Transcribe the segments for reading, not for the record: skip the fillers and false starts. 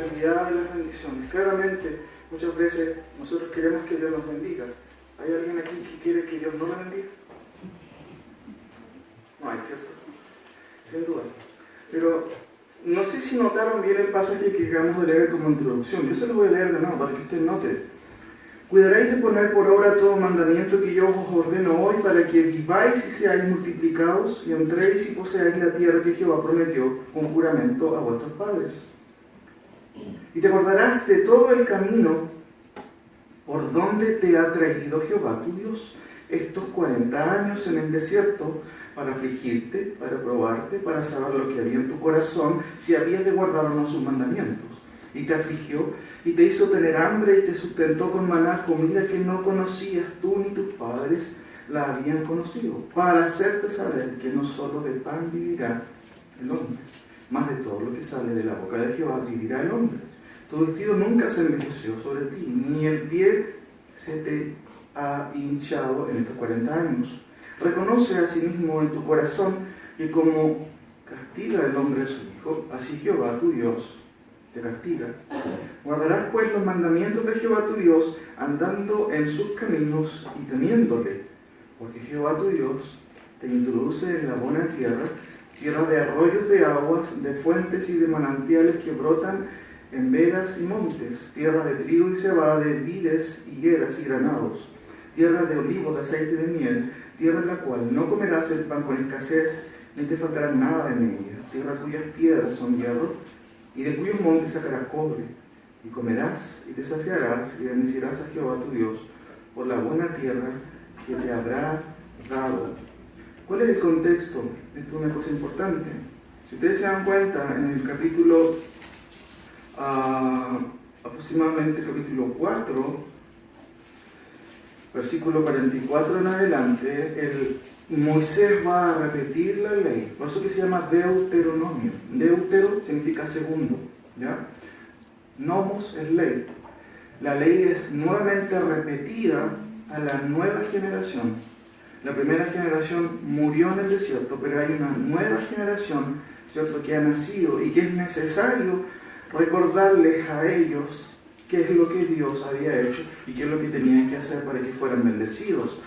condicionalidad de las bendiciones. Claramente, muchas veces nosotros queremos que Dios nos bendiga. ¿Hay alguien aquí que quiere que Dios no la bendiga? No hay, ¿cierto? Sin duda. Pero no sé si notaron bien el pasaje que acabamos de leer como introducción. Yo se lo voy a leer de nuevo para que usted note. Cuidaréis de poner por obra todo mandamiento que yo os ordeno hoy, para que viváis y seáis multiplicados, y entréis y poseáis la tierra que Jehová prometió con juramento a vuestros padres. Y te acordarás de todo el camino por donde te ha traído Jehová tu Dios estos 40 años en el desierto, para afligirte, para probarte, para saber lo que había en tu corazón, si habías de guardar o no sus mandamientos. Y te afligió, y te hizo tener hambre, y te sustentó con maná, comida que no conocías tú ni tus padres la habían conocido, para hacerte saber que no solo de pan vivirá el hombre, más de todo lo que sale de la boca de Jehová vivirá el hombre. Tu vestido nunca se envejeció sobre ti, ni el pie se te ha hinchado en estos 40 años. Reconoce a sí mismo en tu corazón que como castiga el hombre a su hijo, así Jehová tu Dios te castiga. Guardarás pues los mandamientos de Jehová tu Dios, andando en sus caminos y temiéndole, porque Jehová tu Dios te introduce en la buena tierra, tierra de arroyos de aguas, de fuentes y de manantiales que brotan en vegas y montes, tierra de trigo y cebada, de vides, higueras y granados, tierra de olivos, de aceite y de miel, tierra en la cual no comerás el pan con escasez, ni te faltará nada en ella, tierra cuyas piedras son hierro, y de cuyos montes sacarás cobre, y comerás y te saciarás, y bendecirás a Jehová tu Dios por la buena tierra que te habrá dado. ¿Cuál es el contexto? Esto es una cosa importante. Si ustedes se dan cuenta, en el capítulo, aproximadamente capítulo 4, versículo 44 en adelante, Moisés va a repetir la ley, por eso que se llama Deuteronomio. Deutero significa segundo, ¿ya? Nomos es ley. La ley es nuevamente repetida a la nueva generación. La primera generación murió en el desierto, pero hay una nueva generación, ¿cierto?, que ha nacido y que es necesario recordarles a ellos qué es lo que Dios había hecho y qué es lo que tenían que hacer para que fueran bendecidos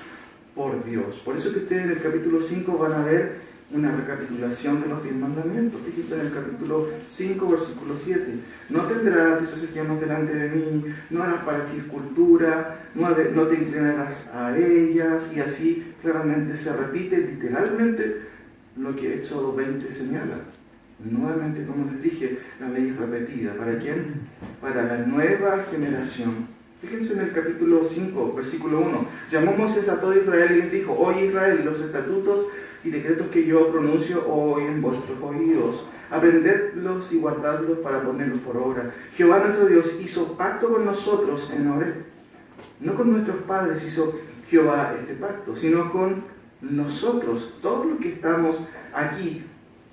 por Dios. Por eso que ustedes en el capítulo 5 van a ver una recapitulación de los 10 mandamientos. Fíjense en el capítulo 5, versículo 7. No tendrás dioses ajenos delante de mí, no harás para ti escultura, no te inclinarás a ellas, y así claramente se repite literalmente lo que Éxodo 20 señala. Nuevamente, como les dije, la ley es repetida. ¿Para quién? Para la nueva generación. Fíjense en el capítulo 5, versículo 1. Llamó Moisés a todo Israel y les dijo: Oye Israel, los estatutos y decretos que yo pronuncio hoy en vuestros oídos, aprendedlos y guardadlos para ponerlos por obra. Jehová nuestro Dios hizo pacto con nosotros en Horeb. No con nuestros padres hizo Jehová este pacto, sino con nosotros, todos los que estamos aquí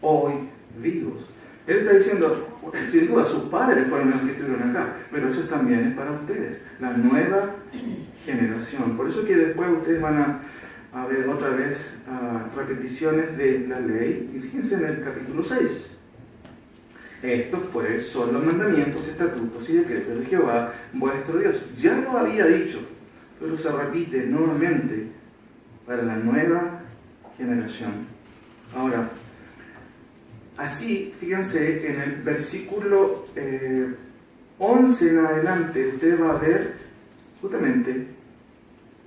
hoy vivos. Él está diciendo, sin duda, sus padres fueron los que estuvieron acá, pero eso también es para ustedes, la nueva generación. Por eso que después ustedes van a ver otra vez repeticiones de la ley, y fíjense en el capítulo 6. Estos pues son los mandamientos, estatutos y decretos de Jehová vuestro Dios. Ya lo había dicho, pero se repite nuevamente para la nueva generación. Ahora, así, fíjense, en el versículo 11 en adelante, usted va a ver justamente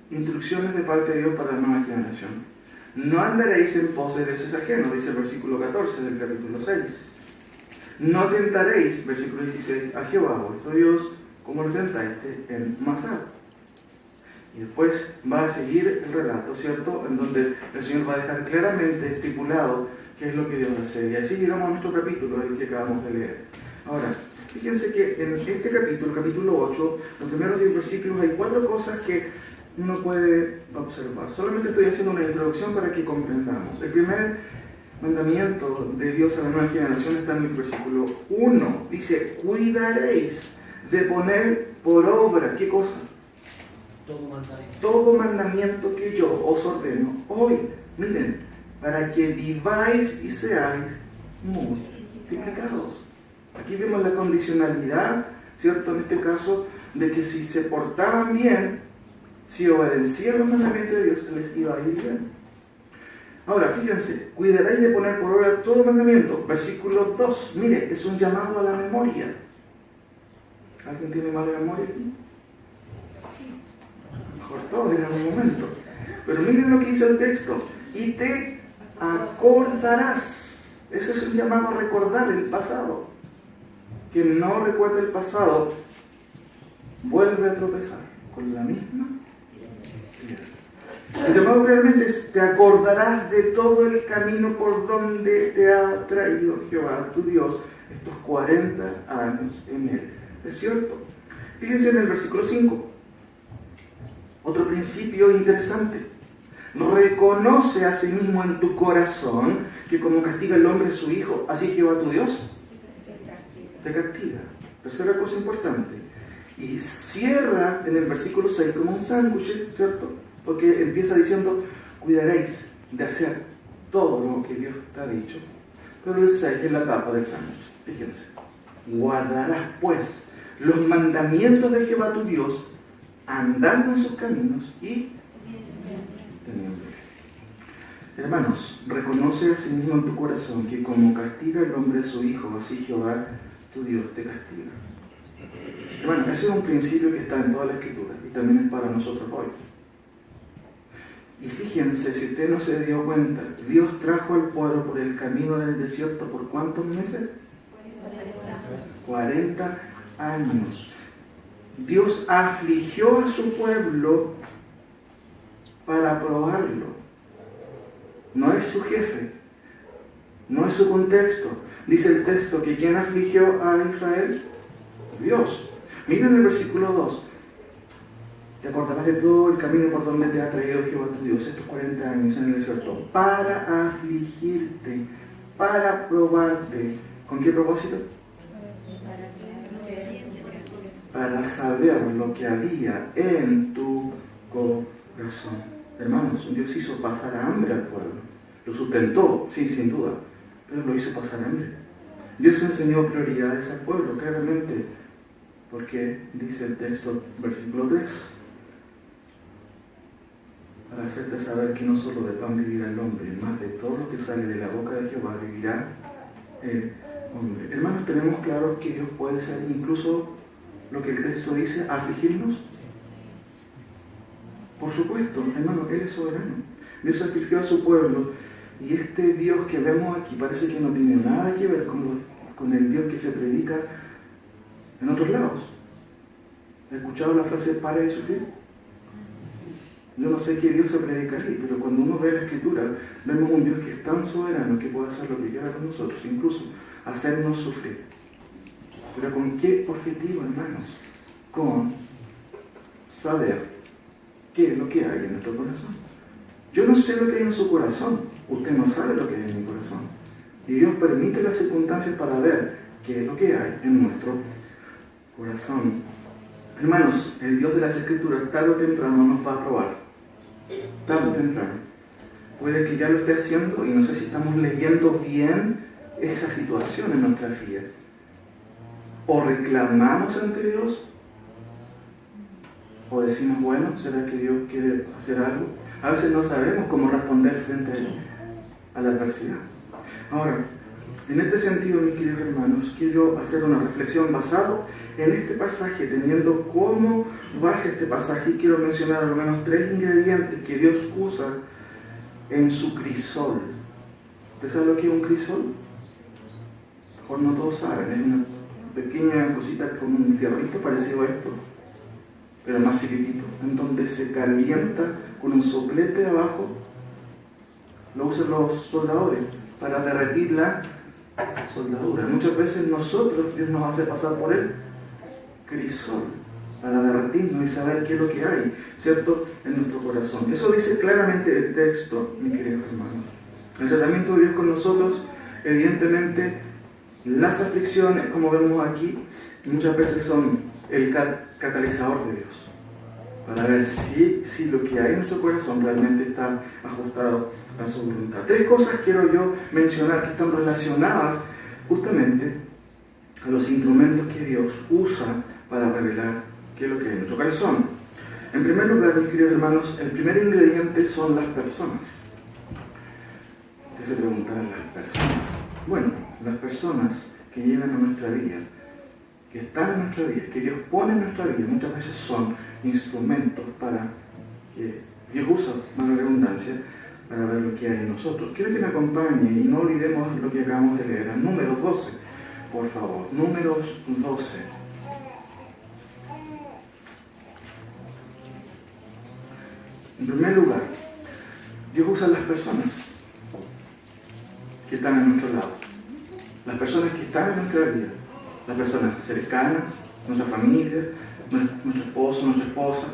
instrucciones de parte de Dios para la nueva generación. No andaréis en pos de dioses ajenos, dice el versículo 14 del capítulo 6. No tentaréis, versículo 16, a Jehová vuestro Dios, como lo tentaste en Masá. Y después va a seguir el relato, ¿cierto?, en donde el Señor va a dejar claramente estipulado qué es lo que Dios desea. Y así llegamos a nuestro capítulo, el que acabamos de leer. Ahora, fíjense que en este capítulo, capítulo 8, los primeros 10 versículos, hay 4 cosas que uno puede observar. Solamente estoy haciendo una introducción para que comprendamos. El primer mandamiento de Dios a la nueva generación está en el versículo 1. Dice: cuidaréis de poner por obra, ¿qué cosa? Todo mandamiento que yo os ordeno hoy. Miren, para que viváis y seáis multiplicados. Aquí vemos la condicionalidad, ¿cierto? En este caso, de que si se portaban bien, si obedecían los mandamientos de Dios, les iba a ir bien. Ahora, fíjense, cuidaréis de poner por obra todo mandamiento. Versículo 2, mire, es un llamado a la memoria. ¿Alguien tiene mala memoria aquí? Mejor todos en algún momento. Pero miren lo que dice el texto. Y te acordarás. Ese es un llamado a recordar el pasado. Quien no recuerda el pasado vuelve a tropezar con la misma piedra. El llamado realmente es: te acordarás de todo el camino por donde te ha traído Jehová tu Dios estos 40 años en él. ¿Es cierto? Fíjense en el versículo 5. Otro principio interesante. Reconoce a sí mismo en tu corazón que como castiga el hombre a su hijo, así Jehová tu Dios te castiga. Tercera cosa importante. Y cierra en el versículo 6 como un sándwich, ¿cierto? Porque empieza diciendo: cuidaréis de hacer todo lo que Dios te ha dicho. Pero el 6 es la tapa del sándwich. Fíjense. Guardarás pues los mandamientos de Jehová tu Dios, andando en sus caminos y teniendo. Hermanos, reconoce a sí mismo en tu corazón que como castiga el hombre a su hijo, así Jehová tu Dios te castiga. Hermanos, ese es un principio que está en toda la Escritura y también es para nosotros hoy. Y fíjense, si usted no se dio cuenta, Dios trajo al pueblo por el camino del desierto ¿por cuántos meses? 40 años. Dios afligió a su pueblo para probarlo. No es su jefe, no es su contexto. Dice el texto que ¿quién afligió a Israel? Dios. Miren el versículo 2. Te acordarás de todo el camino por donde te ha traído Jehová tu Dios estos 40 años en el desierto, para afligirte, para probarte. ¿Con qué propósito? Para saber lo que había en tu corazón. Hermanos, Dios hizo pasar hambre al pueblo. Lo sustentó, sí, sin duda, pero lo hizo pasar hambre. Dios enseñó prioridades al pueblo, claramente, porque dice el texto, versículo 3, para hacerte saber que no solo de pan vivirá el hombre, más de todo lo que sale de la boca de Jehová vivirá el hombre. Hermanos, tenemos claro que Dios puede ser incluso lo que el texto dice, afligirnos. Por supuesto, hermano, Él es soberano. Dios afligió a su pueblo y este Dios que vemos aquí parece que no tiene nada que ver con el Dios que se predica en otros lados. ¿Has escuchado la frase pare de sufrir? Yo no sé qué Dios se predica ahí, pero cuando uno ve la Escritura, vemos un Dios que es tan soberano que puede hacer lo que quiera con nosotros, incluso hacernos sufrir. ¿Pero con qué objetivo, hermanos? Con saber qué es lo que hay en nuestro corazón. Yo no sé lo que hay en su corazón, usted no sabe lo que hay en mi corazón. Y Dios permite las circunstancias para ver qué es lo que hay en nuestro corazón. Hermanos, el Dios de las Escrituras tarde o temprano nos va a probar. Tarde o temprano. Puede que ya lo esté haciendo y no sé si estamos leyendo bien esa situación en nuestra vida. O reclamamos ante Dios, o decimos, bueno, ¿será que Dios quiere hacer algo? A veces no sabemos cómo responder frente a la adversidad. Ahora, en este sentido, mis queridos hermanos, quiero hacer una reflexión basada en este pasaje, teniendo como base este pasaje, y quiero mencionar al menos 3 ingredientes que Dios usa en su crisol. ¿Usted sabe lo que es un crisol? Mejor no todos saben, es una pequeña cosita con un fierrito parecido a esto, pero más chiquitito, en donde se calienta con un soplete abajo. Lo usan los soldadores para derretir la soldadura. Muchas veces nosotros, Dios nos hace pasar por el crisol para derretirnos y saber qué es lo que hay, ¿cierto?, en nuestro corazón. Eso dice claramente el texto, mis queridos hermanos. El tratamiento de Dios con nosotros, evidentemente, las aflicciones, como vemos aquí, muchas veces son el catalizador de Dios, para ver si lo que hay en nuestro corazón realmente está ajustado a su voluntad. 3 cosas quiero yo mencionar que están relacionadas justamente a los instrumentos que Dios usa para revelar qué es lo que hay en nuestro corazón. En primer lugar, mis queridos hermanos, el primer ingrediente son las personas. Usted se preguntará, ¿las personas? Bueno, las personas que llegan a nuestra vida, que están en nuestra vida, que Dios pone en nuestra vida, muchas veces son instrumentos para que Dios usa, más redundancia, para ver lo que hay en nosotros. Quiero que me acompañe y no olvidemos lo que acabamos de leer. Números 12, por favor. Números 12. En primer lugar, Dios usa a las personas que están a nuestro lado. Las personas que están en nuestra vida. Las personas cercanas, nuestra familia, nuestro esposo, nuestra esposa,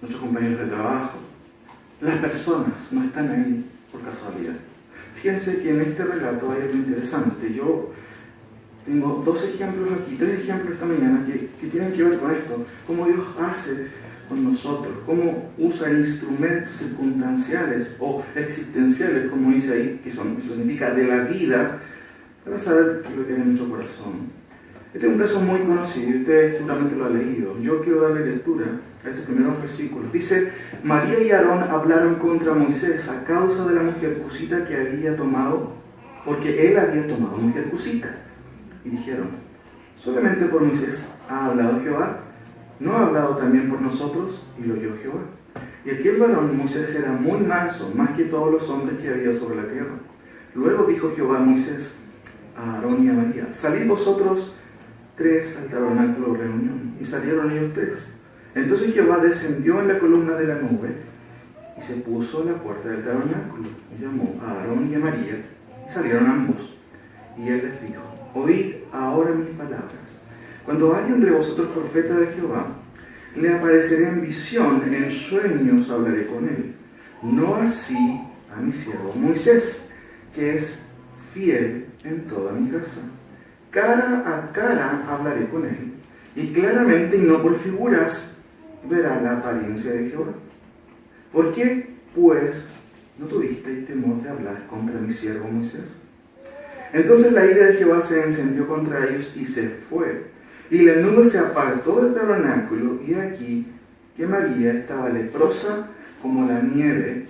nuestros compañeros de trabajo. Las personas no están ahí por casualidad. Fíjense que en este relato hay algo interesante. Yo tengo 2 ejemplos aquí, 3 ejemplos esta mañana que tienen que ver con esto. Cómo Dios hace con nosotros, cómo usa instrumentos circunstanciales o existenciales, como dice ahí, que significa de la vida, para saber qué es lo que hay en nuestro corazón. Este es un caso muy conocido y usted seguramente lo ha leído. Yo quiero darle lectura a estos primeros versículos. Dice: María y Aarón hablaron contra Moisés a causa de la mujer cusita que había tomado, porque él había tomado mujer cusita. Y dijeron: ¿solamente por Moisés ha hablado Jehová? ¿No ha hablado también por nosotros? Y lo oyó Jehová. Y aquel varón Moisés era muy manso, más que todos los hombres que había sobre la tierra. Luego dijo Jehová a Moisés, a Aarón y a María: salid vosotros 3 al tabernáculo de reunión. Y salieron ellos 3. Entonces Jehová descendió en la columna de la nube y se puso a la puerta del tabernáculo. Y llamó a Aarón y a María, y salieron ambos. Y él les dijo: oíd ahora mis palabras. Cuando haya entre vosotros profeta de Jehová, le apareceré en visión, en sueños hablaré con él. No así a mi siervo Moisés, que es fiel en toda mi casa. Cara a cara hablaré con él, y claramente y no por figuras verá la apariencia de Jehová. ¿Por qué, pues, no tuvisteis temor de hablar contra mi siervo Moisés? Entonces la ira de Jehová se encendió contra ellos y se fue. Y la nube se apartó del tabernáculo, y aquí que María estaba leprosa como la nieve.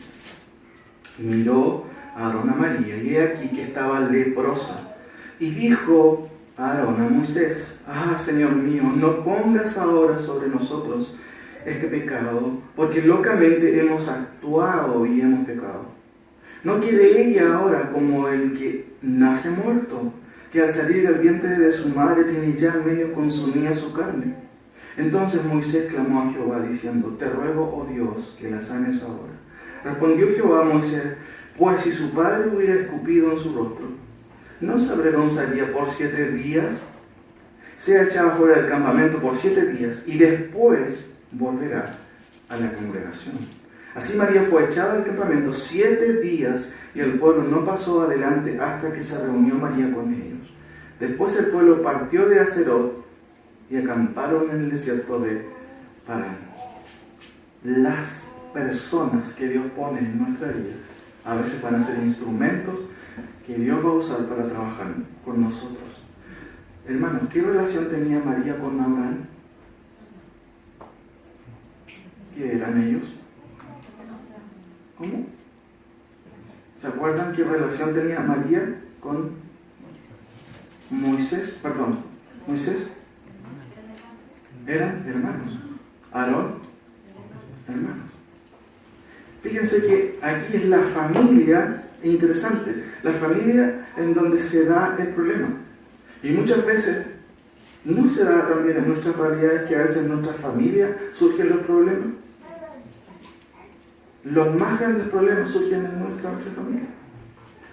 Y miró a Aarón a María, y aquí que estaba leprosa. Y dijo a Aarón a Moisés: Señor mío, no pongas ahora sobre nosotros este pecado, porque locamente hemos actuado y hemos pecado. No quede ella ahora como el que nace muerto, que al salir del vientre de su madre tiene ya medio consumida su carne. Entonces Moisés clamó a Jehová diciendo: te ruego, oh Dios, que la sanes ahora. Respondió Jehová a Moisés: pues si su padre hubiera escupido en su rostro, ¿no se avergonzaría por 7 días? Sea echada fuera del campamento por 7 días y después volverá a la congregación. Así María fue echada del campamento 7 días y el pueblo no pasó adelante hasta que se reunió María con ellos. Después el pueblo partió de Aserot y acamparon en el desierto de Parán. Las personas que Dios pone en nuestra vida a veces van a ser instrumentos que Dios va a usar para trabajar con nosotros. Hermanos, ¿qué relación tenía María con Abraham? ¿Qué eran ellos? ¿Cómo? ¿Se acuerdan qué relación tenía María con Moisés? Moisés. Eran hermanos. Aarón, hermanos. Fíjense que aquí es la familia, interesante, la familia en donde se da el problema. Y muchas veces no se da también en nuestras realidades que a veces en nuestra familia surgen los problemas. Los más grandes problemas surgen en nuestra familia.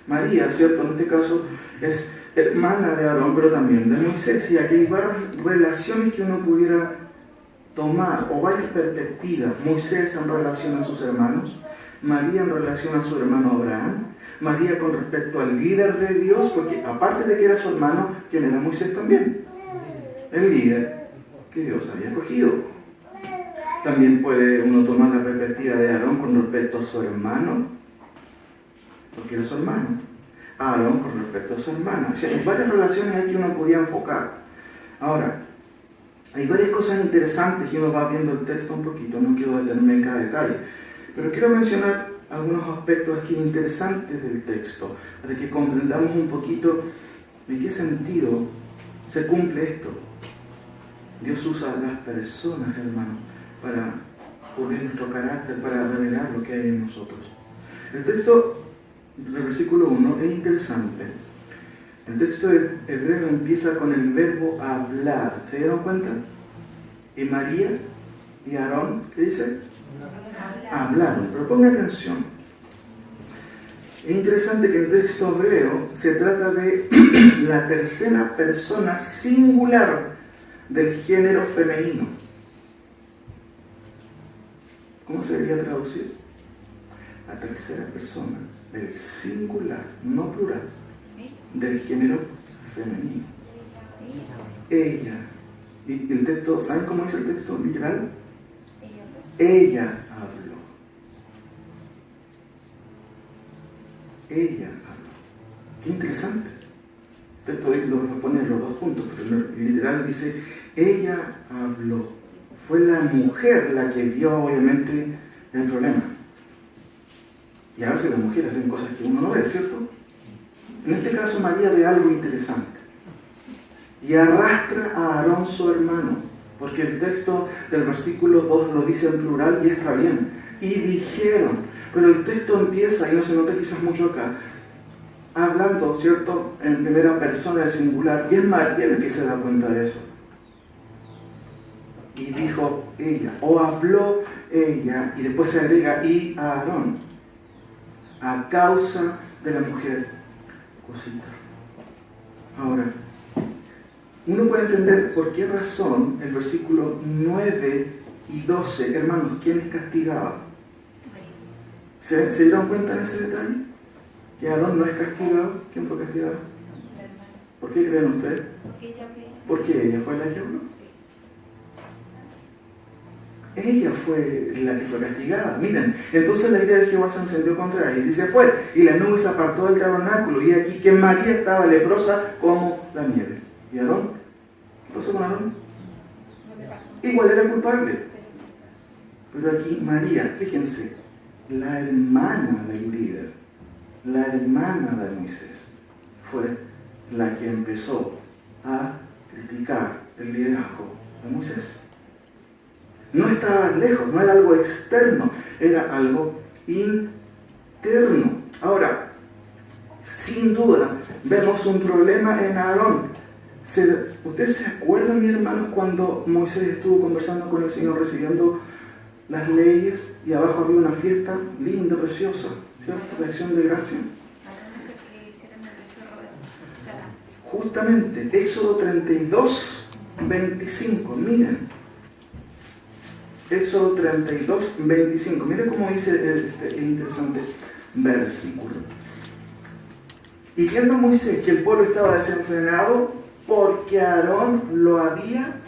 María, ¿cierto? En este caso es hermana de Aarón, pero también de Moisés. Y aquí hay varias relaciones que uno pudiera tomar, o varias perspectivas. Moisés en relación a sus hermanos, María en relación a su hermano Abraham, María con respecto al líder de Dios, porque aparte de que era su hermano, ¿quién era Moisés también? El líder que Dios había escogido. También puede uno tomar la perspectiva de Aarón con respecto a su hermano, porque era su hermano. a Aarón con respecto a su hermana. O sea, hay varias relaciones ahí que uno podía enfocar. Ahora, hay varias cosas interesantes y uno va viendo el texto un poquito, no quiero detenerme en cada detalle, pero quiero mencionar algunos aspectos aquí interesantes del texto, para que comprendamos un poquito de qué sentido se cumple esto. Dios usa a las personas, hermanos, para cubrir nuestro carácter, para revelar lo que hay en nosotros. El texto del versículo 1 es interesante. El texto hebreo empieza con el verbo hablar. ¿Se dieron cuenta? Y María y Aarón, ¿qué dice? Hablaron. Pero ponga atención. Es interesante que el texto hebreo se trata de la tercera persona singular del género femenino. ¿Cómo se debería traducir? La tercera persona del singular, no plural, del género femenino. Ella. Y el texto, ¿saben cómo dice el texto literal? Ella habló. Ella habló. Qué interesante. El texto lo pone en los dos puntos, pero el literal dice, ella habló. Fue la mujer la que vio, obviamente, el problema. Y a veces las mujeres ven cosas que uno no ve, ¿cierto? En este caso María ve algo interesante. Y arrastra a Aarón su hermano, porque el texto del versículo 2 lo dice en plural y está bien. Y dijeron, pero el texto empieza, y no se nota quizás mucho acá, hablando, ¿cierto?, en primera persona del singular, y es María la que se da cuenta de eso. Y dijo ella, o habló ella, y después se agrega, y Aarón, a causa de la mujer cosita. Ahora, uno puede entender por qué razón el versículo 9 y 12, hermanos, ¿quién es castigado? ¿Se dieron cuenta en ese detalle? Que Aarón no es castigado. ¿Quién fue castigado? ¿Por qué creen ustedes? Porque ella fue la que habló. Ella fue la que fue castigada. Miren, entonces la ira de Jehová se encendió contra él y se fue, y la nube se apartó del tabernáculo, y aquí que María estaba leprosa como la nieve. ¿Y Aarón? ¿Qué pasó con Aarón? Igual era culpable. Pero aquí María, fíjense, la hermana del líder, la hermana de Moisés, fue la que empezó a criticar el liderazgo de Moisés. No estaba lejos, no era algo externo, era algo interno. Ahora, sin duda, vemos un problema en Aarón. ¿Ustedes se acuerdan, mi hermano, cuando Moisés estuvo conversando con el Señor, recibiendo las leyes, y abajo había una fiesta linda, preciosa, ¿cierto?, de acción de gracia? Justamente, Éxodo 32, 25, miren. Éxodo 32, 25. Miren cómo dice el interesante versículo. Y viendo Moisés que el pueblo estaba desenfrenado, porque Aarón lo había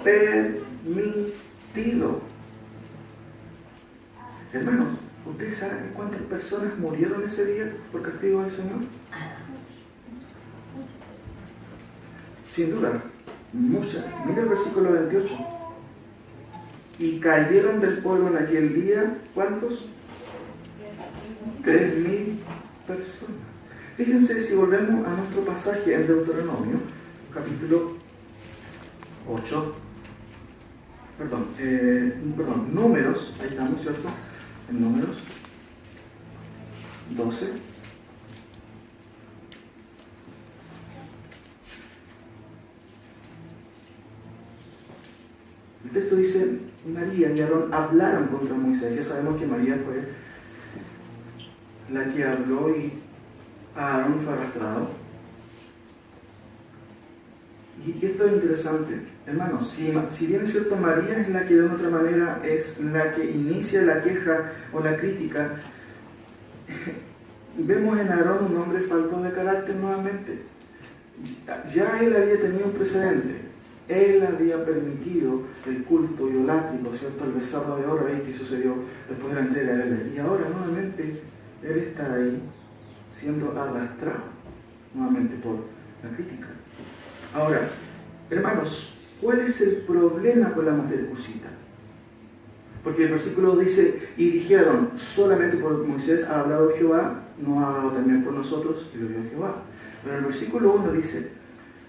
permitido. Hermanos, ¿ustedes saben cuántas personas murieron ese día por castigo del Señor? Sin duda, muchas. Mira el versículo 28. Y cayeron del pueblo en aquel día, ¿cuántos? 3.000 personas. Fíjense, si volvemos a nuestro pasaje en Deuteronomio, capítulo 8, Números, ahí estamos, ¿cierto? En Números 12. El texto dice, María y Aarón hablaron contra Moisés. Ya sabemos que María fue la que habló y Aarón fue arrastrado. Y esto es interesante, hermanos. Si bien es cierto, María es la que de una otra manera es la que inicia la queja o la crítica, vemos en Aarón un hombre falto de carácter nuevamente. Ya él había tenido un precedente. Él había permitido el culto idolátrico, ¿cierto? El becerro de oro ahí que sucedió después de la entrega de él. Y ahora nuevamente él está ahí siendo arrastrado nuevamente por la crítica. Ahora, hermanos, ¿cuál es el problema con la mujer cusita? Porque el versículo dice, y dijeron, solamente por Moisés ha hablado Jehová, no ha hablado también por nosotros, y lo vio Jehová. Pero el versículo 1 dice,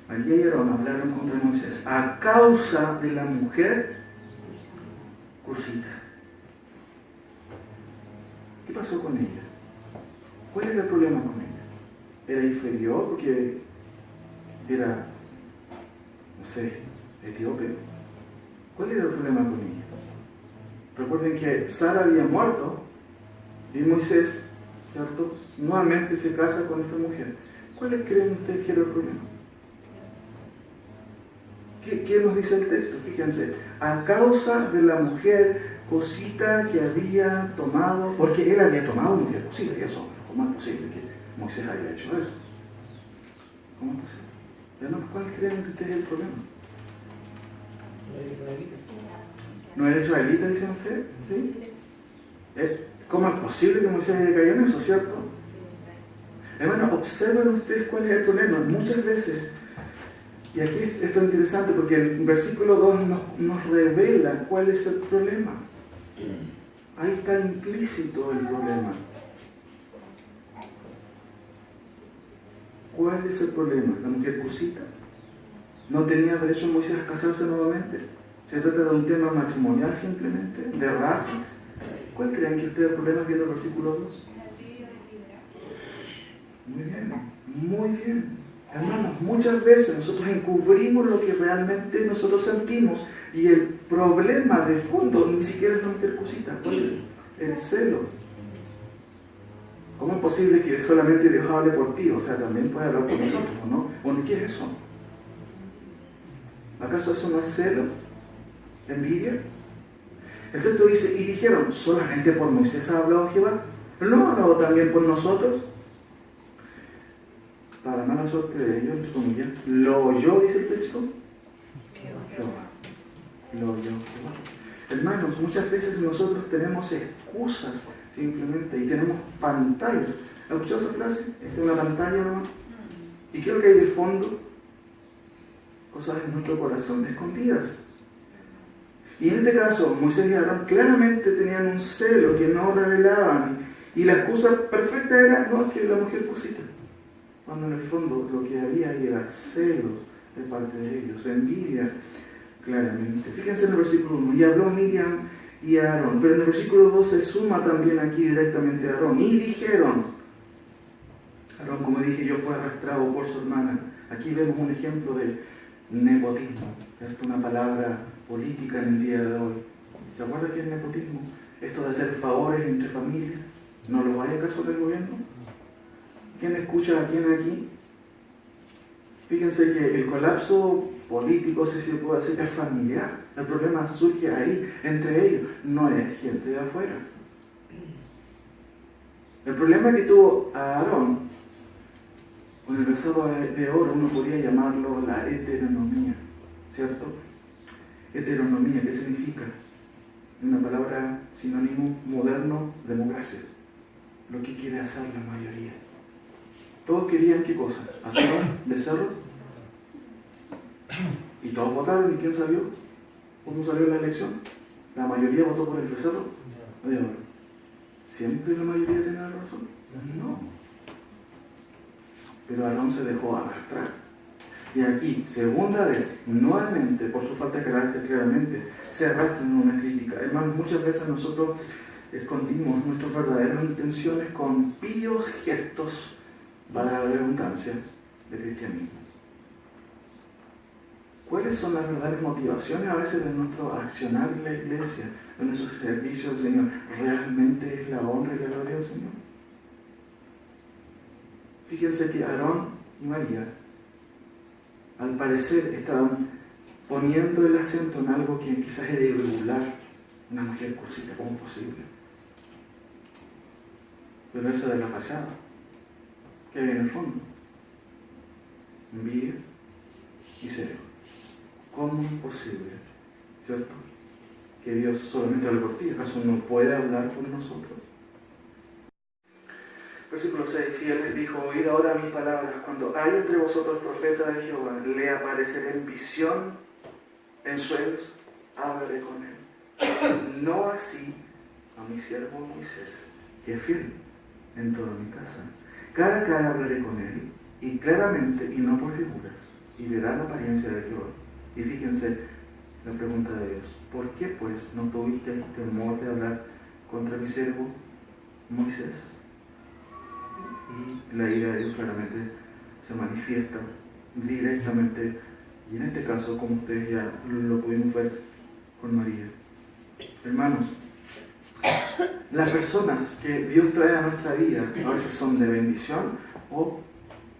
María y Aarón hablaron contra Moisés a causa de la mujer cusita. ¿Qué pasó con ella? ¿Cuál era el problema con ella? ¿Era inferior porque era, no sé, etíope? ¿Cuál era el problema con ella? Recuerden que Sara había muerto y Moisés, ¿cierto?, nuevamente se casa con esta mujer. ¿Cuál creen ustedes que era el problema? ¿Qué nos dice el texto? Fíjense, a causa de la mujer cosita que había tomado, porque él había tomado mujer cosita, y eso, ¿cómo es posible que Moisés haya hecho eso? ¿Cómo es posible? Hermanos, ¿cuál creen que es el problema? ¿No era israelita, dicen ustedes? ¿Sí? ¿Cómo es posible que Moisés haya caído en eso, cierto? Hermanos, observen ustedes cuál es el problema. Muchas veces, y aquí esto es interesante porque el versículo 2 nos revela cuál es el problema. Ahí está implícito el problema. ¿Cuál es el problema? La mujer cusita no tenía derecho Moisés a casarse nuevamente. Se trata de un tema matrimonial simplemente, de razas. ¿Cuál creen que ustedes el problema viendo el versículo 2? Muy bien, muy bien. Hermanos, muchas veces nosotros encubrimos lo que realmente nosotros sentimos y el problema de fondo ni siquiera es la mujer cosita. ¿Cuál es? El celo. ¿Cómo es posible que solamente Dios hable por ti? O sea, también puede hablar por nosotros, ¿no? Bueno, ¿qué es eso? ¿Acaso eso no es celo? ¿Envidia? El texto dice, y dijeron, solamente por Moisés ha hablado Jehová, pero no ha hablado también por nosotros. Para mala suerte de ellos, entre comillas, lo oyó, dice el texto, Jehová. Lo oyó Jehová. Hermanos, muchas veces nosotros tenemos excusas simplemente y tenemos pantallas. ¿Has escuchado esa frase? Esta es una pantalla, hermano. ¿Y qué es lo que hay de fondo? Cosas en nuestro corazón escondidas. Y en este caso, Moisés y Aarón claramente tenían un celo que no revelaban. Y la excusa perfecta era, no, es que la mujer cosita. Cuando en el fondo lo que había ahí era celos de parte de ellos, envidia, claramente. Fíjense en el versículo 1, y habló Miriam y Aarón, pero en el versículo 2 se suma también aquí directamente a Aarón, y dijeron, Aarón, como dije yo, fue arrastrado por su hermana. Aquí vemos un ejemplo de nepotismo, ¿cierto? Una palabra política en el día de hoy. ¿Se acuerda qué es nepotismo? Esto de hacer favores entre familias. ¿No lo hay acaso del gobierno? ¿Quién escucha a quién aquí? Fíjense que el colapso político, si se puede decir, es familiar. El problema surge ahí, entre ellos, no es gente de afuera. El problema que tuvo Aarón con el becerro de oro, uno podría llamarlo la heteronomía, ¿cierto? Heteronomía, ¿qué significa? Una palabra sinónimo moderno, democracia. Lo que quiere hacer la mayoría. Todos querían ¿qué cosa? ¿Hacer un becerro? Y todos votaron, ¿y quién salió? ¿Cómo salió la elección? ¿La mayoría votó por el becerro de oro? ¿Siempre la mayoría tenía la razón? No. Pero Aarón se dejó arrastrar. Y aquí, segunda vez, nuevamente, por su falta de carácter claramente, se arrastra en una crítica. Además, muchas veces nosotros escondimos nuestras verdaderas intenciones con píos gestos, para la redundancia, de cristianismo. ¿Cuáles son las verdaderas motivaciones a veces de nuestro accionar en la iglesia, de nuestro servicio al Señor? ¿Realmente es la honra y la gloria del Señor? Fíjense que Aarón y María, al parecer, estaban poniendo el acento en algo que quizás era irregular, una mujer cosita, ¿cómo es posible? Pero eso de la fachada, ¿qué hay en el fondo? Envidia y celo. ¿Cómo es posible, cierto, que Dios solamente hable por ti? ¿Acaso no puede hablar por nosotros? Versículo 6, y él les dijo, oíd ahora mis palabras, cuando hay entre vosotros profeta de Jehová, le apareceré en visión, en sueños, hablaré con él. No así a mi siervo Moisés, que es fiel en toda mi casa. Cara a cara hablaré con él, y claramente, y no por figuras, y verá la apariencia de Jehová. Y fíjense la pregunta de Dios, ¿por qué pues no tuviste el temor de hablar contra mi siervo Moisés? Y la ira de Dios claramente se manifiesta directamente, y en este caso, como ustedes ya lo pudimos ver con María. Hermanos, las personas que Dios trae a nuestra vida a veces son de bendición o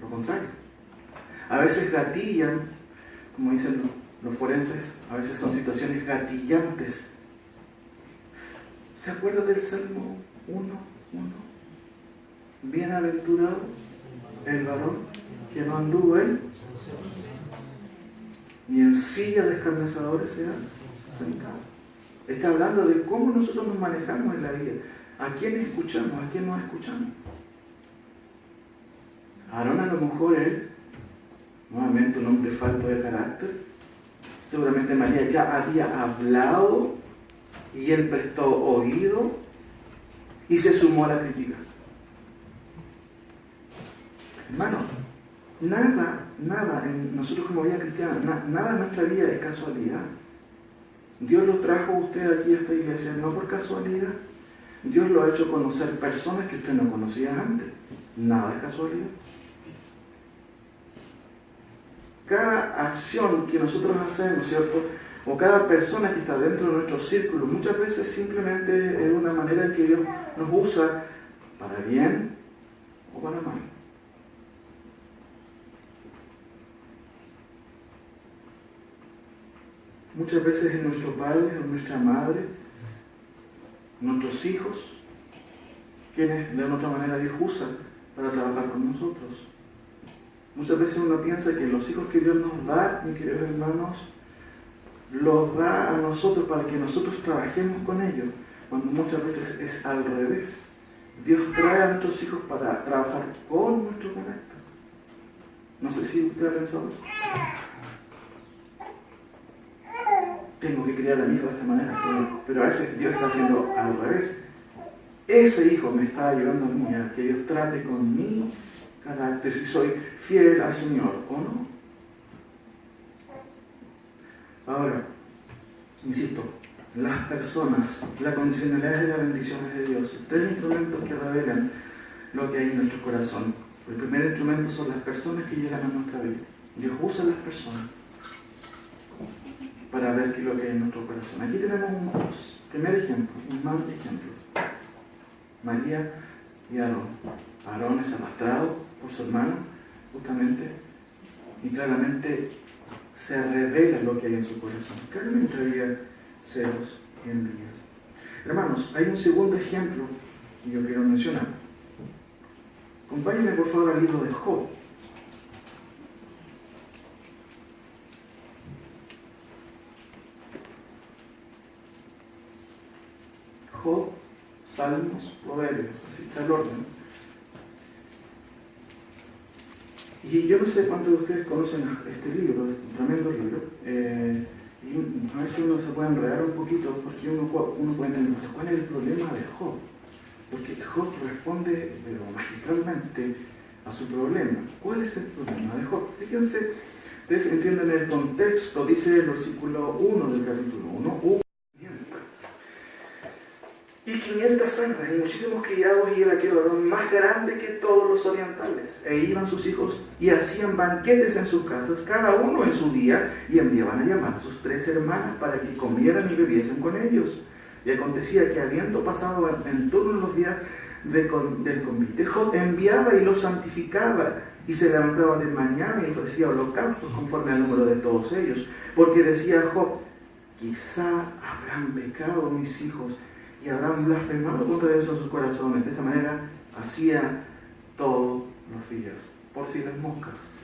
lo contrario. A veces gatillan, como dicen los forenses, a veces son situaciones gatillantes. ¿Se acuerda del Salmo 1:1? Bienaventurado el varón que no anduvo en ni en silla de escarnecedores sea sentado. Está hablando de cómo nosotros nos manejamos en la vida, a quién escuchamos, a quién no escuchamos. Aarón, a lo mejor él, nuevamente un hombre falto de carácter, seguramente María ya había hablado y él prestó oído y se sumó a la crítica. Hermano, nada en nosotros como vida cristiana, nada en nuestra vida es casualidad. Dios lo trajo a usted aquí a esta iglesia no por casualidad. Dios lo ha hecho conocer personas que usted no conocía antes. Nada es casualidad. Cada acción que nosotros hacemos, ¿cierto? O cada persona que está dentro de nuestro círculo, muchas veces simplemente es una manera en que Dios nos usa para bien o para mal. Muchas veces es nuestro padre o nuestra madre, nuestros hijos, quienes de otra manera Dios usa para trabajar con nosotros. Muchas veces uno piensa que los hijos que Dios nos da, mis queridos hermanos, los da a nosotros para que nosotros trabajemos con ellos, cuando muchas veces es al revés. Dios trae a nuestros hijos para trabajar con nuestro carácter. No sé si usted ha pensado eso. Tengo que criar a mi hijo de esta manera, pero a veces Dios está haciendo al revés. Ese hijo me está ayudando a mí a que Dios trate con mi carácter, si soy fiel al Señor o no. Ahora, insisto, las personas, la condicionalidad de las bendiciones de Dios, tres instrumentos que revelan lo que hay en nuestro corazón. El primer instrumento son las personas que llegan a nuestra vida. Dios usa a las personas para ver qué es lo que hay en nuestro corazón. Aquí tenemos un primer ejemplo, un mal ejemplo. María y Aarón. Aarón es arrastrado por su hermano, justamente, y claramente se revela lo que hay en su corazón. Claramente había celos y envidias. Hermanos, hay un segundo ejemplo que yo quiero mencionar. Acompáñenme por favor al libro de Job. Job, Salmos, Proverbios, así está el orden. Y yo no sé cuántos de ustedes conocen este libro, este tremendo libro, y a veces uno se puede enredar un poquito porque uno puede entender cuál es el problema de Job, porque Job responde pero magistralmente a su problema. ¿Cuál es el problema de Job? Fíjense, ustedes entienden el contexto, dice el versículo 1 del capítulo 1, y 500 años, y muchísimos criados, y él aquel varón más grande que todos los orientales. E iban sus hijos y hacían banquetes en sus casas, cada uno en su día, y enviaban a llamar a sus 3 hermanas para que comieran y bebiesen con ellos. Y acontecía que, habiendo pasado en turno los días del convite, Job enviaba y los santificaba, y se levantaba de mañana y ofrecía holocaustos conforme al número de todos ellos. Porque decía Job, quizá habrán pecado mis hijos, y habrán blasfemado contra Dios en sus corazones. De esta manera hacía todos los días, por si las moscas.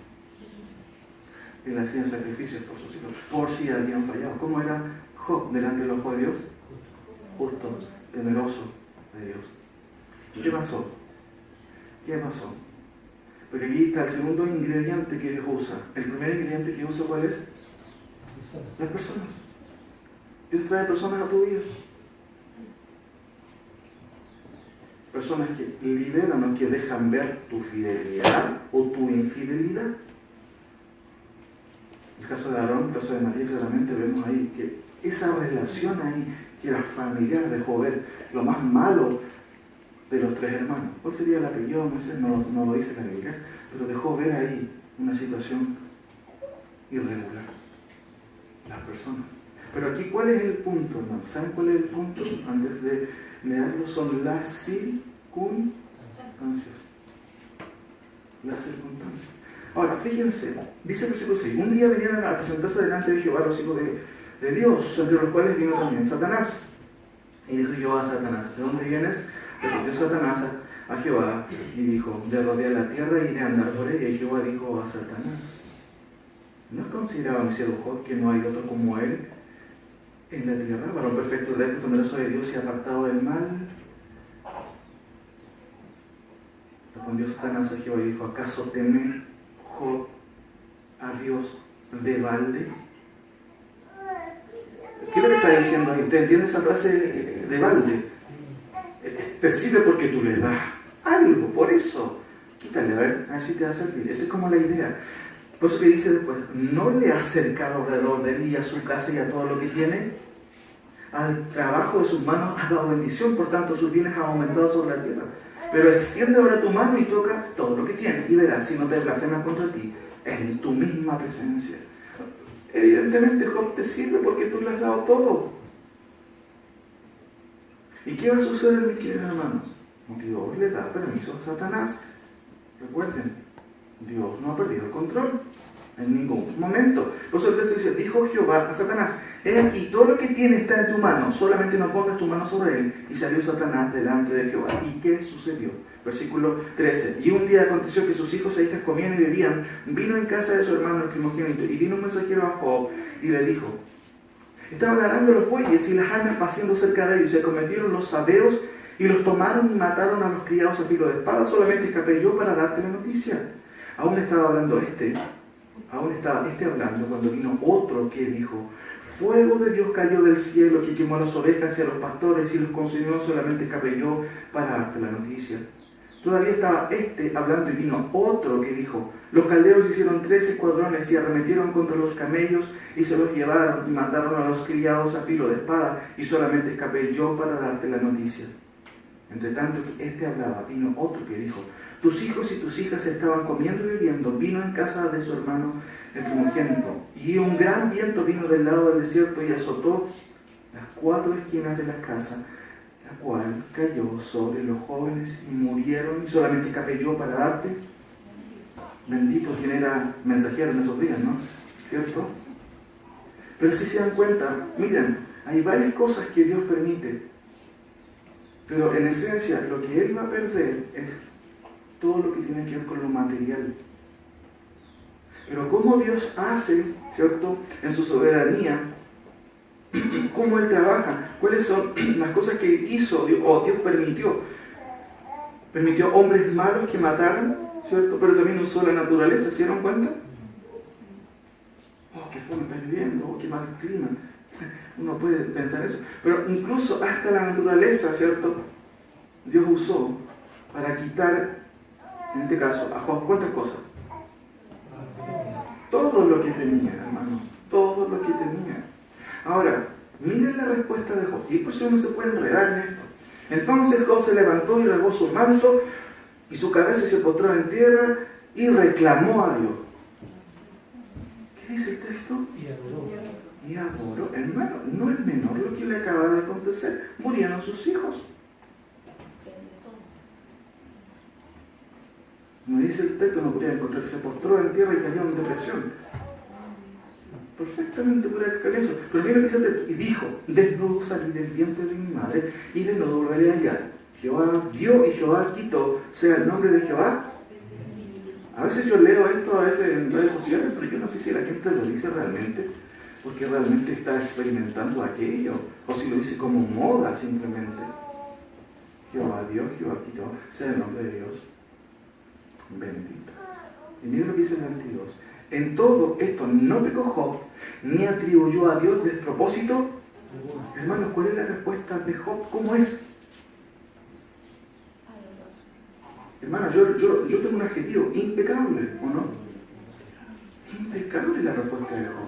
Él hacía sacrificios por sus hijos, por si habían fallado. ¿Cómo era Job delante de los ojos de Dios? Justo, temeroso de Dios. ¿Y qué pasó? ¿Qué pasó? Porque aquí está el segundo ingrediente que Dios usa. El primer ingrediente que usa, ¿cuál es? Las personas. Dios trae personas a tu vida. Personas que liberan o que dejan ver tu fidelidad o tu infidelidad. En el caso de Aarón, el caso de María, claramente vemos ahí que esa relación ahí, que era familiar, dejó ver lo más malo de los tres hermanos. ¿Cuál sería el apellido? No lo dice la Biblia, pero dejó ver ahí una situación irregular. Las personas. Pero aquí, ¿cuál es el punto, hermano? ¿Saben cuál es el punto? Antes de leerlo, son las circunstancias. Las circunstancias. Ahora, fíjense, dice el versículo 6, un día vinieron a presentarse delante de Jehová los hijos de Dios, entre los cuales vino también Satanás. Y dijo Jehová a Satanás, ¿de dónde vienes? Respondió Satanás a Jehová y dijo, de rodear la tierra y de andar por ella. Y Jehová dijo a Satanás, ¿no has considerado mi siervo Job, que no hay otro como él en la tierra, varón perfecto y recto, temeroso de Dios y apartado del mal? Respondió Satanás a Jehová y dijo, ¿acaso teme Job a Dios de balde? ¿Qué es lo que está diciendo ahí? ¿Te entiende esa frase de balde? Te sirve porque tú le das algo, por eso. Quítale, a ver si te va a servir. Esa es como la idea. Por eso que dice después, ¿no le has cercado alrededor de él y a su casa y a todo lo que tiene? Al trabajo de sus manos has dado bendición, por tanto sus bienes han aumentado sobre la tierra. Pero extiende ahora tu mano y toca todo lo que tiene, y verás si no te blasfemas contra ti en tu misma presencia. Evidentemente Job te sirve porque tú le has dado todo. ¿Y qué va a suceder, mis queridos hermanos? Dios le da permiso a Satanás. Recuerden, Dios no ha perdido el control en ningún momento. Por eso el texto dice, dijo Jehová a Satanás, he aquí, todo lo que tiene está en tu mano, solamente no pongas tu mano sobre él. Y salió Satanás delante de Jehová. ¿Y qué sucedió? Versículo 13. Y un día aconteció que sus hijos e hijas comían y bebían. Vino en casa de su hermano el primogénito, y vino un mensajero a Job y le dijo, estaban arando los bueyes y las asnas paciendo cerca de ellos, y acometieron los sabeos y los tomaron y mataron a los criados a filo de espada. Solamente escapé yo para darte la noticia. Aún estaba hablando hablando cuando vino otro que dijo, fuego de Dios cayó del cielo que quemó a las ovejas y a los pastores y los consumió. Solamente escapé yo para darte la noticia. Todavía estaba hablando y vino otro que dijo, los caldeos hicieron 3 escuadrones y arremetieron contra los camellos y se los llevaron y mataron a los criados a filo de espada, y solamente escapé yo para darte la noticia. Entre tanto que hablaba, vino otro que dijo, tus hijos y tus hijas estaban comiendo y bebiendo. Vino en casa de su hermano el primogénito, y un gran viento vino del lado del desierto y azotó las 4 esquinas de la casa, la cual cayó sobre los jóvenes y murieron, y solamente escapé yo para darte. Bendito quien era mensajero en esos días, ¿no? ¿Cierto? Pero si se dan cuenta, miren, hay varias cosas que Dios permite, pero en esencia lo que Él va a perder es todo lo que tiene que ver con lo material. Pero cómo Dios hace, ¿cierto?, en su soberanía, cómo Él trabaja, cuáles son las cosas que hizo o Dios permitió. Permitió hombres malos que mataran, ¿cierto? Pero también usó la naturaleza, ¿se dieron cuenta? Oh, qué fome está viviendo, oh, qué mal clima. Uno puede pensar eso. Pero incluso hasta la naturaleza, ¿cierto?, Dios usó para quitar, en este caso, a Job, ¿cuántas cosas? Todo lo que tenía, hermano. Todo lo que tenía. Ahora, miren la respuesta de Job. Y por eso uno se puede enredar en esto. Entonces Job se levantó y regó su manto, y su cabeza se postró en tierra y reclamó a Dios. ¿Qué dice el texto? Y adoró. Hermano, no es menor lo que le acaba de acontecer. Murieron sus hijos. No dice el texto, no podía encontrar, se postró en tierra y cayó en depresión. Perfectamente puede explicar eso. Pero mira lo que dice el texto. Y dijo, desnudo salí del vientre de mi madre y desnudo volveré allá. Jehová dio y Jehová quitó, sea el nombre de Jehová. A veces yo leo esto, a veces en redes sociales, pero yo no sé si la gente lo dice realmente, porque realmente está experimentando aquello, o si lo dice como moda simplemente. Jehová dio, Jehová quitó, sea el nombre de Dios. bendito. Y miren lo que dice el 22. En todo esto no pecó Job, ni atribuyó a Dios despropósito. Hermanos, ¿cuál es la respuesta de Job? ¿Cómo es? Hermano, yo tengo un adjetivo, impecable, ¿o no? Impecable la respuesta de Job.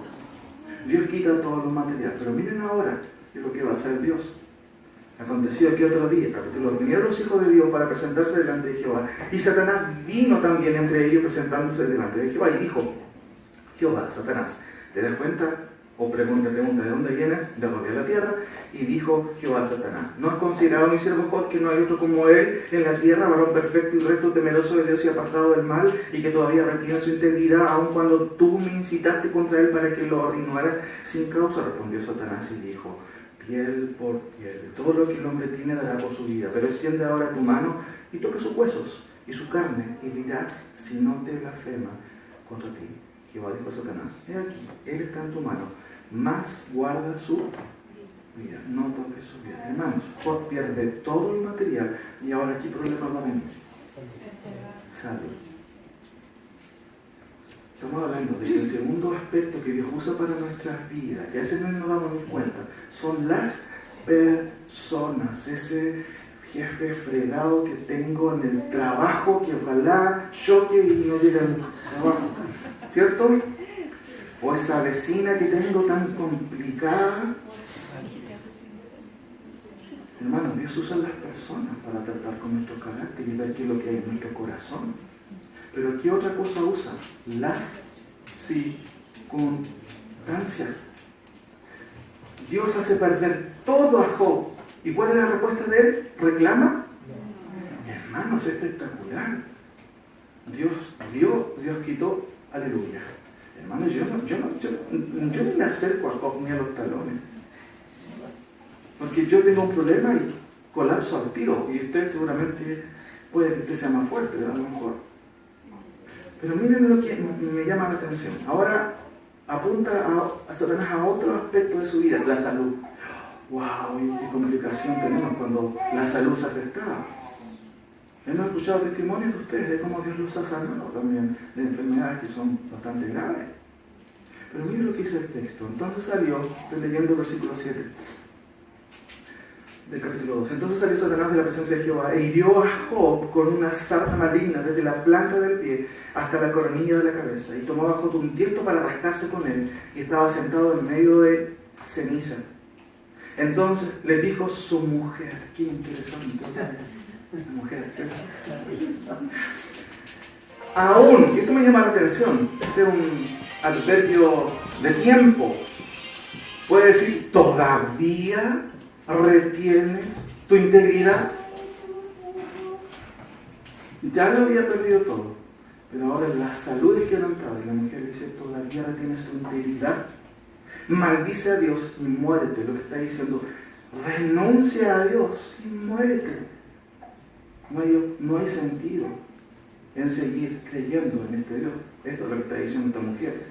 Dios quita todo lo material, pero miren ahora lo que va a hacer Dios. Aconteció que otro día, capítulo, vinieron los hijos de Dios para presentarse delante de Jehová, y Satanás vino también entre ellos presentándose delante de Jehová, y dijo: Jehová, Satanás, ¿te das cuenta? O pregunta, ¿de dónde vienes? De rodear la tierra. Y dijo Jehová a Satanás: ¿no has considerado, mi siervo Job, que no hay otro como él en la tierra, varón perfecto y recto, temeroso de Dios y apartado del mal, y que todavía retiene su integridad, aun cuando tú me incitaste contra él para que lo arruinaras sin causa? Respondió Satanás y dijo: piel por piel, de todo lo que el hombre tiene dará por su vida, pero extiende ahora tu mano y toca sus huesos y su carne, y dirás si no te blasfema contra ti. Jehová dijo a Satanás: he aquí, él está en tu mano, mas guarda su vida, no toques su vida. Hermanos, Job pierde todo el material, y ahora ¿qué problema va a venir? Salud. Estamos hablando de que el segundo aspecto que Dios usa para nuestras vidas, que a veces no nos damos ni cuenta, son las personas. Ese jefe fregado que tengo en el trabajo, que ojalá choque y no llegue al trabajo, ¿cierto? O esa vecina que tengo tan complicada. Hermanos, Dios usa a las personas para tratar con nuestro carácter y ver qué es lo que hay en nuestro corazón. Pero ¿qué otra cosa usa? Las circunstancias. Dios hace perder todo a Job. ¿Y cuál es la respuesta de él? ¿Reclama? Hermanos, es espectacular. Dios quitó, aleluya. Hermanos, yo no me acerco a Job ni a los talones. Porque yo tengo un problema y colapso al tiro. Y usted seguramente puede que usted sea más fuerte, a lo mejor. Pero miren lo que me llama la atención. Ahora apunta a Satanás a otro aspecto de su vida, la salud. ¡Wow! ¿Y qué complicación tenemos cuando la salud se afectada? Hemos escuchado testimonios de ustedes de cómo Dios los ha sanado también de enfermedades que son bastante graves. Pero miren lo que dice el texto. Entonces salió, estoy leyendo el versículo 7 del capítulo 2. Entonces salió Satanás de la presencia de Jehová e hirió a Job con una sarna maligna desde la planta del pie hasta la coronilla de la cabeza. Y tomó a Job un tiesto para rascarse con él, y estaba sentado en medio de ceniza. Entonces le dijo su mujer: qué interesante, la mujer, ¿cierto? Aún, y esto me llama la atención, ese es un adverbio de tiempo. Puede decir: todavía retienes tu integridad. Ya lo había perdido todo, pero ahora la salud es quebrantada, y la mujer le dice: todavía retienes tu integridad. Maldice a Dios y muérete. Lo que está diciendo: renuncia a Dios y muérete. No hay sentido en seguir creyendo en este Dios. Esto es lo que está diciendo esta mujer.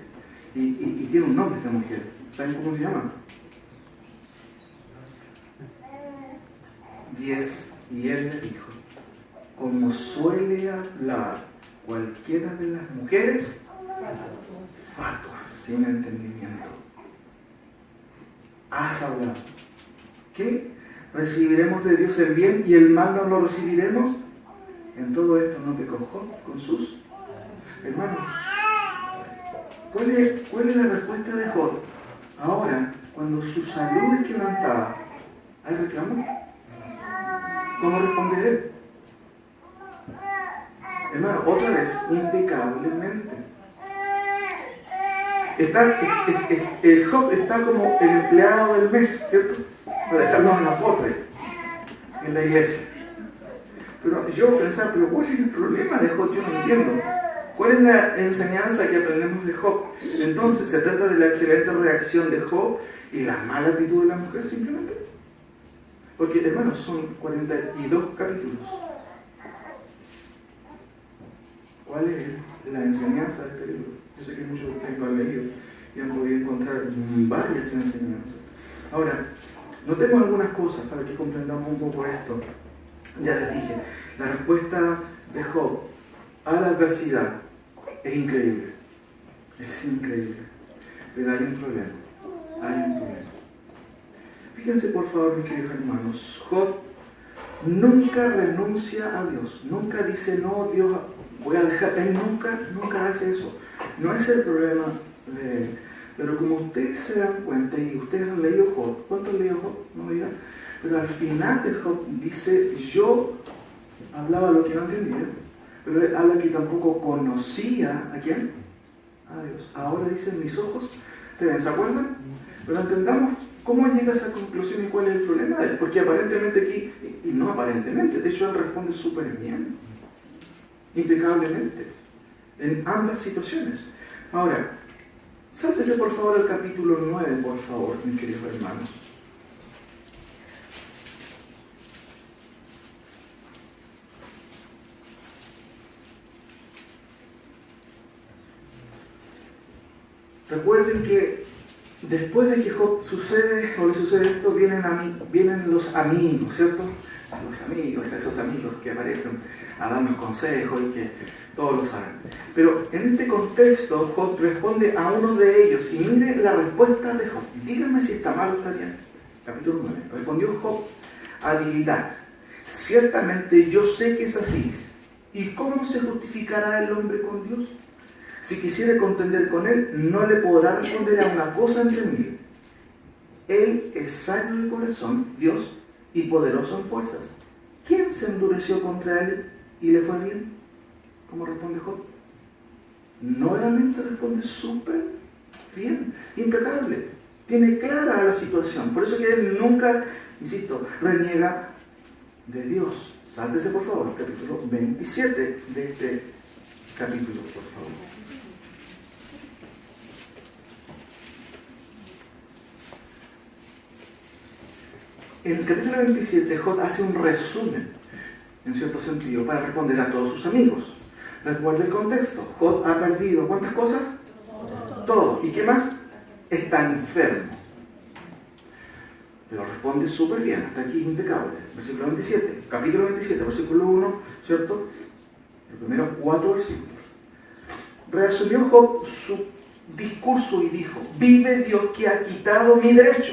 Y tiene un nombre esta mujer. ¿Saben cómo se llama? Y él le dijo: como suele hablar cualquiera de las mujeres fatuas, sin entendimiento. Has hablado. ¿Qué? ¿Recibiremos de Dios el bien y el mal no lo recibiremos? En todo esto no pecó Job con sus hermanos. ¿Cuál es la respuesta de Job? Ahora, cuando su salud es quebrantada, ¿hay reclamo? ¿Cómo responde él? Hermano, otra vez, impecablemente. Job está como el empleado del mes, ¿cierto? Para dejarnos en la foto en la iglesia. Pero yo pensaba: ¿pero cuál es el problema de Job? Yo no entiendo. ¿Cuál es la enseñanza que aprendemos de Job? Entonces, ¿se trata de la excelente reacción de Job y la mala actitud de la mujer simplemente? Porque, hermanos, son 42 capítulos. ¿Cuál es la enseñanza de este libro? Yo sé que muchos de ustedes lo han leído y han podido encontrar varias enseñanzas. Ahora, notemos algunas cosas para que comprendamos un poco esto. Ya les dije, la respuesta de Job a la adversidad. Es increíble. Es increíble. Pero hay un problema. Hay un problema. Fíjense por favor, mis queridos hermanos. Job nunca renuncia a Dios. Nunca dice, no, Dios, voy a dejar. Él nunca hace eso. No es el problema de él. Pero como ustedes se dan cuenta, y ustedes han leído Job, ¿cuántos han leído Job? No me digan. Pero al final de Job dice, yo hablaba lo que no entendía, pero él habla que tampoco conocía ¿a quién? A Dios. Ahora dice, mis ojos te ven, ¿se acuerdan? Pero entendamos cómo llega a esa conclusión y cuál es el problema de él. Porque aparentemente aquí, y no aparentemente, de hecho él responde súper bien, impecablemente, en ambas situaciones. Ahora, sáltese por favor al capítulo 9, por favor, mis queridos hermanos. Recuerden que después de que Job sucede o le sucede esto, vienen los amigos, ¿cierto? Los amigos, esos amigos que aparecen a darnos consejos y que todos lo saben. Pero en este contexto, Job responde a uno de ellos y mire la respuesta de Job. Díganme si está mal o está bien. Capítulo 9. Respondió Job a Bildad: ciertamente yo sé que es así. ¿Y cómo se justificará el hombre con Dios? Si quisiere contender con él, no le podrá responder a una cosa entre mil. Él es sabio de corazón, Dios, y poderoso en fuerzas. ¿Quién se endureció contra él y le fue bien? ¿Cómo responde Job? Nuevamente responde súper bien, impecable. Tiene clara la situación. Por eso que él nunca, insisto, reniega de Dios. Sáltese por favor, capítulo 27 de este capítulo, por favor. En el capítulo 27, Job hace un resumen, en cierto sentido, para responder a todos sus amigos. Recuerde el contexto. Job ha perdido, ¿cuántas cosas? Todo. ¿Y qué más? Está enfermo. Pero responde súper bien, hasta aquí impecable. Versículo 27, capítulo 27, versículo 1, ¿cierto? Los primeros 4 versículos. Reasumió Job su discurso y dijo: vive Dios que ha quitado mi derecho,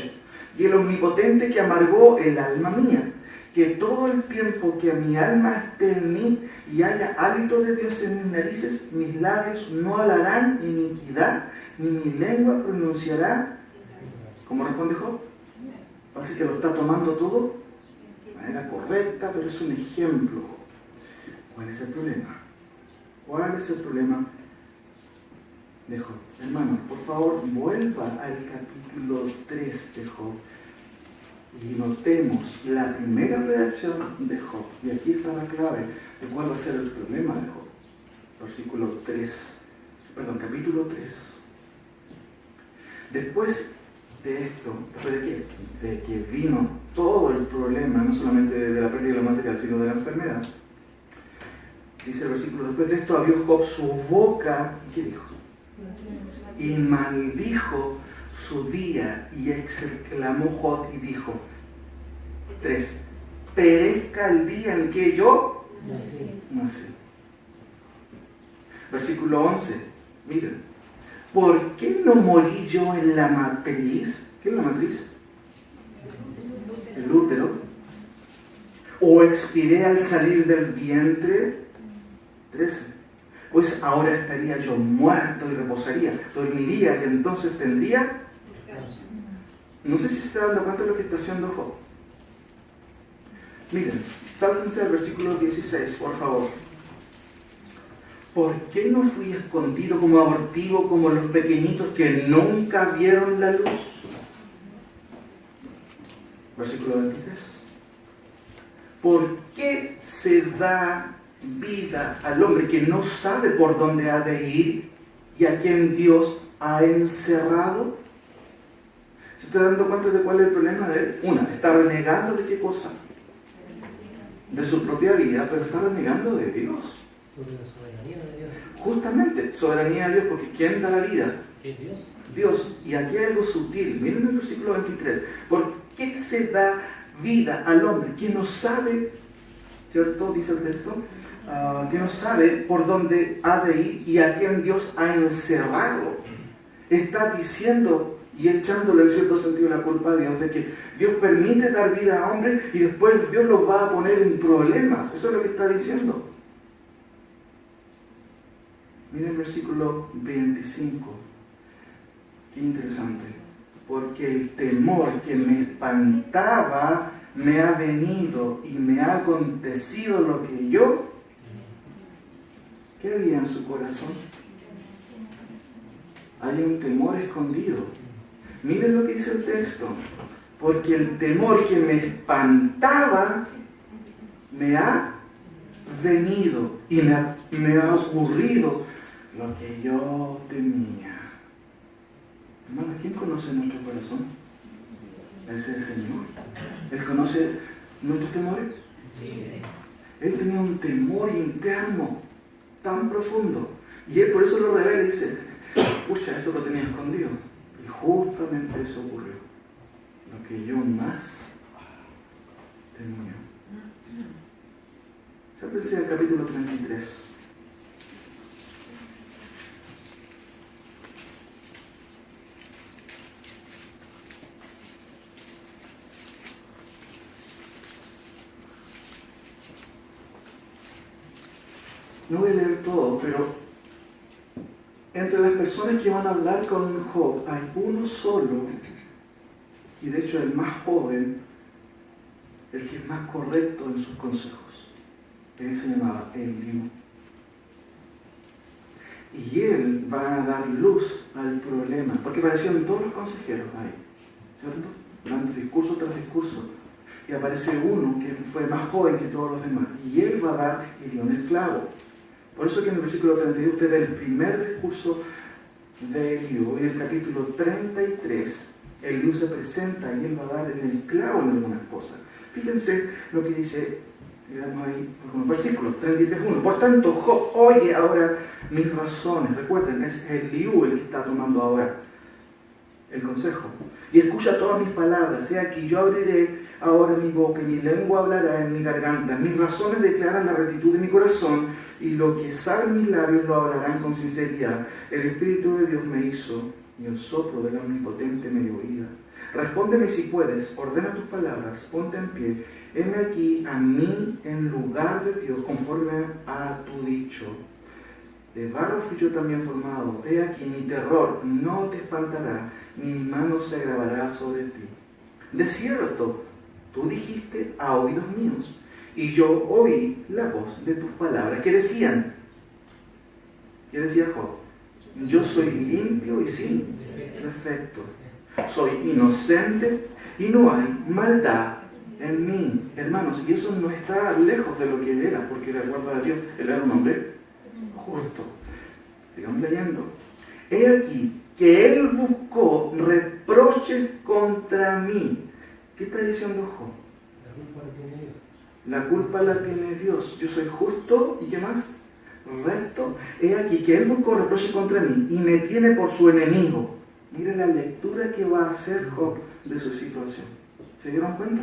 y el omnipotente que amargó el alma mía, que todo el tiempo que mi alma esté en mí y haya hálito de Dios en mis narices, mis labios no hablarán iniquidad, ni mi lengua pronunciará. ¿Cómo responde Job? Parece que lo está tomando todo de manera correcta, pero es un ejemplo. ¿Cuál es el problema? ¿Cuál es el problema de Job? Hermanos, por favor, vuelva al capítulo 3 de Job y notemos la primera reacción de Job. Y aquí está la clave de cuál va a ser el problema de Job. Capítulo 3. Después de esto, después de que vino todo el problema, no solamente de la pérdida de lo material, sino de la enfermedad, dice el versículo: después de esto abrió Job su boca, ¿y qué dijo? Y maldijo su día, y exclamó Job y dijo: 3. Perezca el día en que yo nací. Versículo 11, miren: ¿por qué no morí yo en la matriz? ¿Qué es la matriz? El útero. ¿O expiré al salir del vientre? 13. Pues ahora estaría yo muerto y reposaría, dormiría y entonces tendría. No sé si se está dando cuenta de lo que está haciendo Job. Miren, sáltense al versículo 16, por favor. ¿Por qué no fui escondido como abortivo, como los pequeñitos que nunca vieron la luz? Versículo 23. ¿Por qué se da vida al hombre que no sabe por dónde ha de ir y a quien Dios ha encerrado? ¿Se está dando cuenta de cuál es el problema de él? Está renegando de qué cosa? De su propia vida, pero está renegando de Dios. Sobre la soberanía de Dios. Justamente, soberanía de Dios, porque ¿quién da la vida? Dios. Dios. Y aquí hay algo sutil. Miren el versículo 23. ¿Por qué se da vida al hombre que no sabe ¿cierto? Dice el texto, que no sabe por dónde ha de ir y a quién Dios ha encerrado. Está diciendo y echándole en cierto sentido la culpa a Dios de que Dios permite dar vida a hombres y después Dios los va a poner en problemas. Eso es lo que está diciendo. Miren el versículo 25. Qué interesante. Porque el temor que me espantaba me ha venido y me ha acontecido lo que yo... ¿Qué había en su corazón? Hay un temor escondido. Miren lo que dice el texto. Porque el temor que me espantaba me ha venido y me ha ocurrido lo que yo temía. Hermano, ¿quién conoce nuestro corazón? Ese es el Señor. ¿Él conoce nuestros temores? Sí. Él tenía un temor interno tan profundo. Y Él por eso lo revela y dice, pucha, eso lo tenía escondido. Y justamente eso ocurrió. Lo que yo más temía. Sápense al capítulo 33. No voy a leer todo, pero entre las personas que van a hablar con Job hay uno solo, y de hecho el más joven, el que es más correcto en sus consejos. Él se llamaba Eliú. Y él va a dar luz al problema, porque aparecieron todos los consejeros ahí, ¿cierto? Dando discurso tras discurso. Y aparece uno que fue más joven que todos los demás, y él va a dar y dio un esclavo. Por eso que en el versículo 32 usted ve el primer discurso de Eliú. Y en el capítulo 33, Eliú se presenta y él va a dar en el clavo en algunas cosas. Fíjense lo que dice, digamos ahí, algunos versículos, 33:1. Por tanto, Job, oye ahora mis razones. Recuerden, es Eliú el que está tomando ahora el consejo. Y escucha todas mis palabras. He aquí, yo abriré ahora mi boca y mi lengua hablará en mi garganta. Mis razones declaran la rectitud de mi corazón y lo que saben mis labios lo hablarán con sinceridad. El Espíritu de Dios me hizo y el soplo del Omnipotente me dio vida. Respóndeme si puedes, ordena tus palabras, ponte en pie. Heme aquí a mí en lugar de Dios, conforme a tu dicho. De barro fui yo también formado. He aquí mi terror no te espantará, ni mi mano se agravará sobre ti. De cierto, tú dijiste a oídos míos, y yo oí la voz de tus palabras. ¿Qué decían? ¿Qué decía Job? Yo soy limpio y sin defecto. Soy inocente y no hay maldad en mí. Hermanos, y eso no está lejos de lo que él era, porque de acuerdo a Dios, él era un hombre justo. Sigamos leyendo. He aquí que él buscó reproches contra mí. ¿Qué está diciendo Job? La culpa la tiene Dios. Yo soy justo y ¿qué más? Recto. He aquí que él buscó reproche contra mí y me tiene por su enemigo. Mire la lectura que va a hacer Job de su situación. ¿Se dieron cuenta?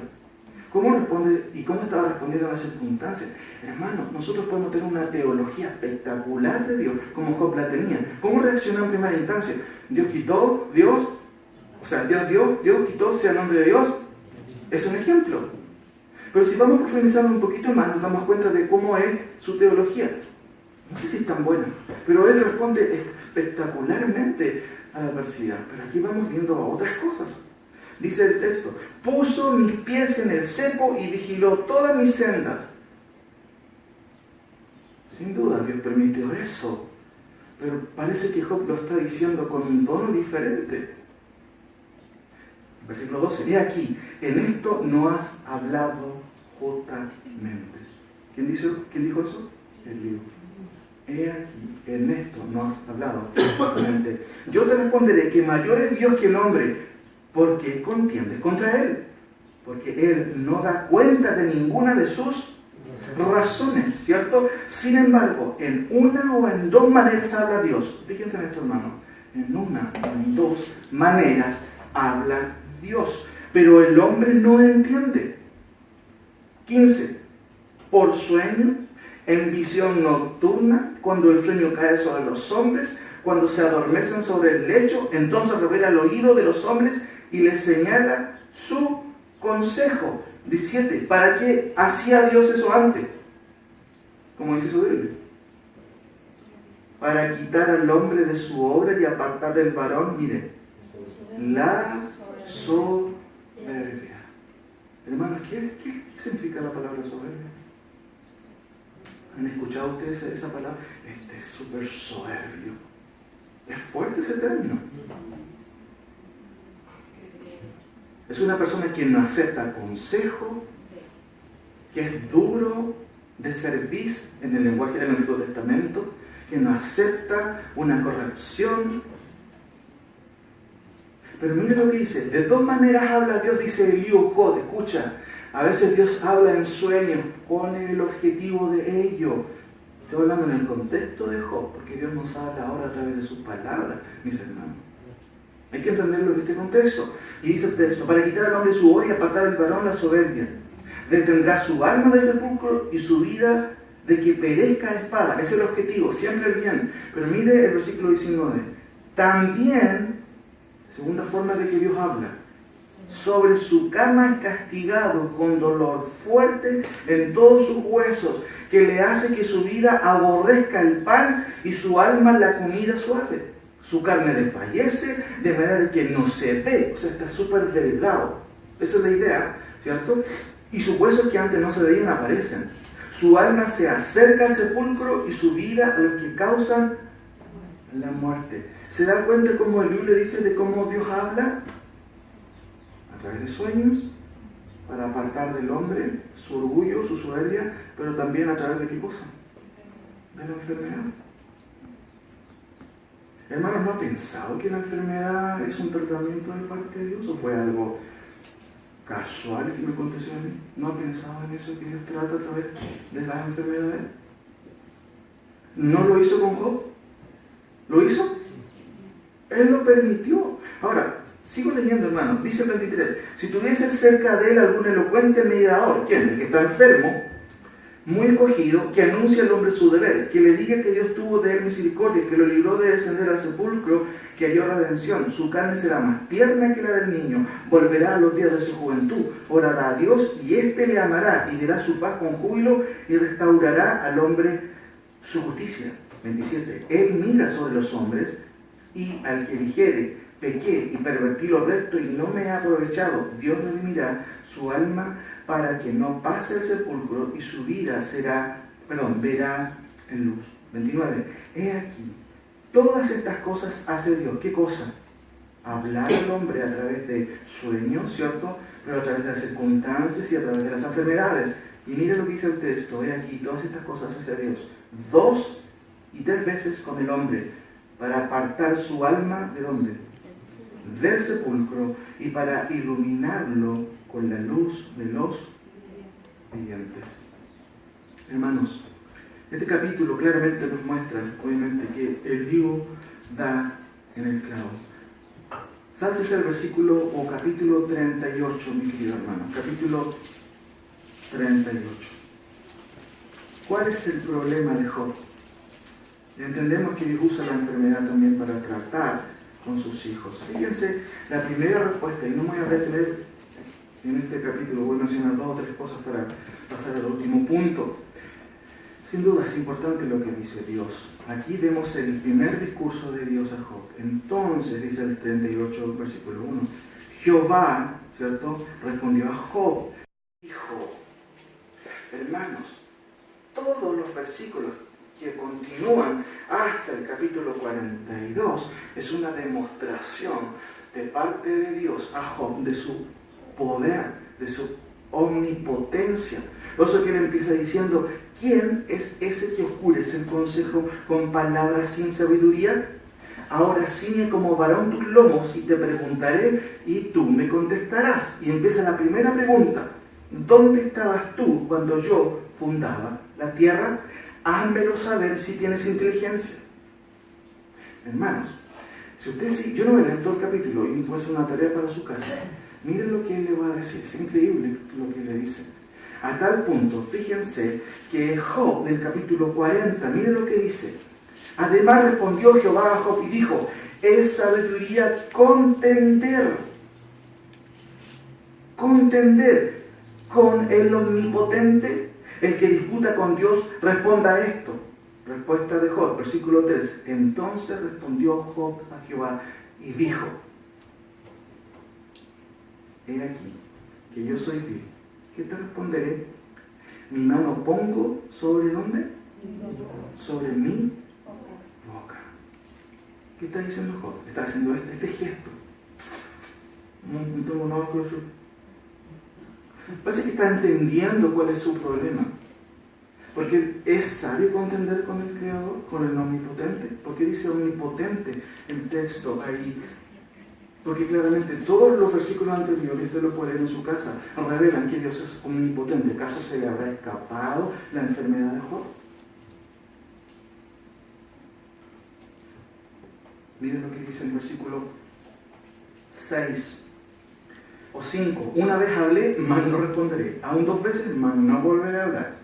¿Cómo responde y cómo estaba respondiendo a las circunstancias? Hermano, nosotros podemos tener una teología espectacular de Dios, como Job la tenía. ¿Cómo reaccionó en primera instancia? Dios quitó, Dios quitó, sea el nombre de Dios. Es un ejemplo. Pero si vamos profundizando un poquito más, nos damos cuenta de cómo es su teología. No sé si es tan buena, pero él responde espectacularmente a la adversidad. Pero aquí vamos viendo otras cosas. Dice el texto, puso mis pies en el cepo y vigiló todas mis sendas. Sin duda Dios permitió eso, pero parece que Job lo está diciendo con un tono diferente. Versículo 12, he aquí, en esto no has hablado justamente. ¿Quién dijo eso? Eliú. He aquí, en esto no has hablado justamente. Yo te responderé que mayor es Dios que el hombre, porque contiendes contra él, porque él no da cuenta de ninguna de sus razones, ¿cierto? Sin embargo, en una o en dos maneras habla Dios. Fíjense en esto, hermano. En una o en dos maneras habla Dios, pero el hombre no entiende. 15. por sueño, en visión nocturna, cuando el sueño cae sobre los hombres, cuando se adormecen sobre el lecho, entonces revela el oído de los hombres y les señala su consejo. 17. ¿Para qué hacía Dios eso antes? Como dice su Biblia. Para quitar al hombre de su obra y apartar del varón, mire, la soberbia. Hermanos, ¿qué significa la palabra soberbia? ¿Han escuchado ustedes esa palabra? Este es súper soberbio. Es fuerte ese término. Es una persona que no acepta consejo, que es duro de cerviz en el lenguaje del Antiguo Testamento, que no acepta una corrección. Pero mire lo que dice. De dos maneras habla Dios, dice Eliú Jod. Escucha, a veces Dios habla en sueños, pone el objetivo de ello. Estoy hablando en el contexto de Job, porque Dios nos habla ahora a través de sus palabras, mis hermanos. Hay que entenderlo en este contexto. Y dice el texto, para quitar al hombre su obra y apartar del varón la soberbia. Detendrá su alma de sepulcro y su vida de que perezca a espada. Ese es el objetivo, siempre el bien. Pero mire el versículo 19. También, segunda forma de que Dios habla, sobre su cama es castigado con dolor fuerte en todos sus huesos, que le hace que su vida aborrezca el pan y su alma la comida suave. Su carne desfallece de manera que no se ve, o sea, está súper delgado. Esa es la idea, ¿cierto? Y sus huesos que antes no se veían aparecen. Su alma se acerca al sepulcro y su vida a los que causan la muerte. ¿Se da cuenta cómo el Biblia dice de cómo Dios habla? A través de sueños, para apartar del hombre su orgullo, su soberbia, pero también a través de qué cosa? De la enfermedad. Hermanos, ¿no ha pensado que la enfermedad es un tratamiento de parte de Dios o fue algo casual que me aconteció a mí? ¿No ha pensado en eso que Dios trata a través de las enfermedades? ¿No lo hizo con Job? ¿Lo hizo? Él lo permitió. Ahora, sigo leyendo, hermano. Dice el 23. Si tuviese cerca de él algún elocuente mediador, ¿quién? El que está enfermo, muy cogido, que anuncia al hombre su deber, que le diga que Dios tuvo de él misericordia, que lo libró de descender al sepulcro, que halló redención. Su carne será más tierna que la del niño, volverá a los días de su juventud, orará a Dios y éste le amará y verá su paz con júbilo y restaurará al hombre su justicia. 27. Él mira sobre los hombres y al que dijere, pequé y pervertí lo recto y no me he aprovechado, Dios redimirá su alma para que no pase el sepulcro y su vida verá en luz. 29. He aquí, todas estas cosas hace Dios. ¿Qué cosa? Hablar al hombre a través de sueños, ¿cierto? Pero a través de las circunstancias y a través de las enfermedades. Y mire lo que dice el texto. He aquí, todas estas cosas hace Dios 2 y 3 veces con el hombre, para apartar su alma, ¿de dónde? Del sepulcro, y para iluminarlo con la luz de los vivientes. Hermanos, este capítulo claramente nos muestra, obviamente, que Eliú da en el clavo. Sáltese al versículo o capítulo 38, mi querido hermano. Capítulo 38. ¿Cuál es el problema de Job? Entendemos que Dios usa la enfermedad también para tratar con sus hijos. Fíjense, la primera respuesta, y no me voy a detener en este capítulo, voy a mencionar 2 o 3 cosas para pasar al último punto. Sin duda es importante lo que dice Dios. Aquí vemos el primer discurso de Dios a Job. Entonces, dice el 38, versículo 1, Jehová, ¿cierto?, respondió a Job, dijo, hermanos, todos los versículos que continúan hasta el capítulo 42 es una demostración de parte de Dios a Job de su poder, de su omnipotencia. Por eso que él empieza diciendo, ¿quién es ese que oscurece el consejo con palabras sin sabiduría? Ahora ciñe como varón tus lomos y te preguntaré y tú me contestarás. Y empieza la primera pregunta. ¿Dónde estabas tú cuando yo fundaba la tierra? Házmelo saber si tienes inteligencia. Hermanos, yo no voy a leer todo el capítulo y puede ser una tarea para su casa. Miren lo que él le va a decir. Es increíble lo que le dice. A tal punto, fíjense, que Job, del capítulo 40, mire lo que dice. Además respondió Jehová a Job y dijo, es sabiduría contender con el omnipotente. El que disputa con Dios responda a esto. Respuesta de Job, versículo 3. Entonces respondió Job a Jehová y dijo, he aquí que yo soy vil. ¿Qué te responderé? Mi mano pongo sobre ¿dónde? Sobre mi boca. ¿Qué está diciendo Job? Está haciendo este gesto. No tengo nada que decir. Parece que está entendiendo cuál es su problema. Porque es sabio contender con el Creador, con el Omnipotente. ¿Por qué dice omnipotente el texto ahí? Porque claramente todos los versículos anteriores, usted lo puede leer en su casa, revelan que Dios es omnipotente. ¿Acaso se le habrá escapado la enfermedad de Job? Miren lo que dice en el versículo 6 o 5. Una vez hablé, mas no responderé. Aún 2 veces, mas no volveré a hablar.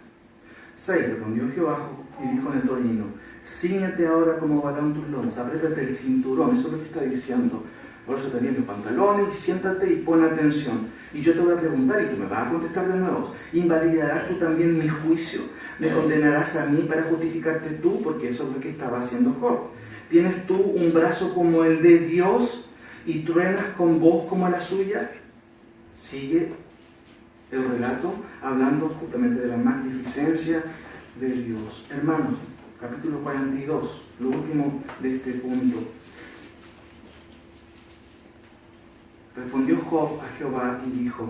6. Respondió Jehová y dijo en el torbellino, cíñete ahora como varón tus lomos, apriétate el cinturón. Eso es lo que está diciendo. Por eso te vienes los pantalones y siéntate y pon atención. Y yo te voy a preguntar y tú me vas a contestar de nuevo. ¿Invalidarás tú también mi juicio? ¿Me condenarás a mí para justificarte tú? Porque eso es lo que estaba haciendo Job. ¿Tienes tú un brazo como el de Dios y truenas con voz como la suya? Sigue el relato hablando justamente de la magnificencia de Dios. Hermanos, capítulo 42, lo último de este punto. Respondió Job a Jehová y dijo,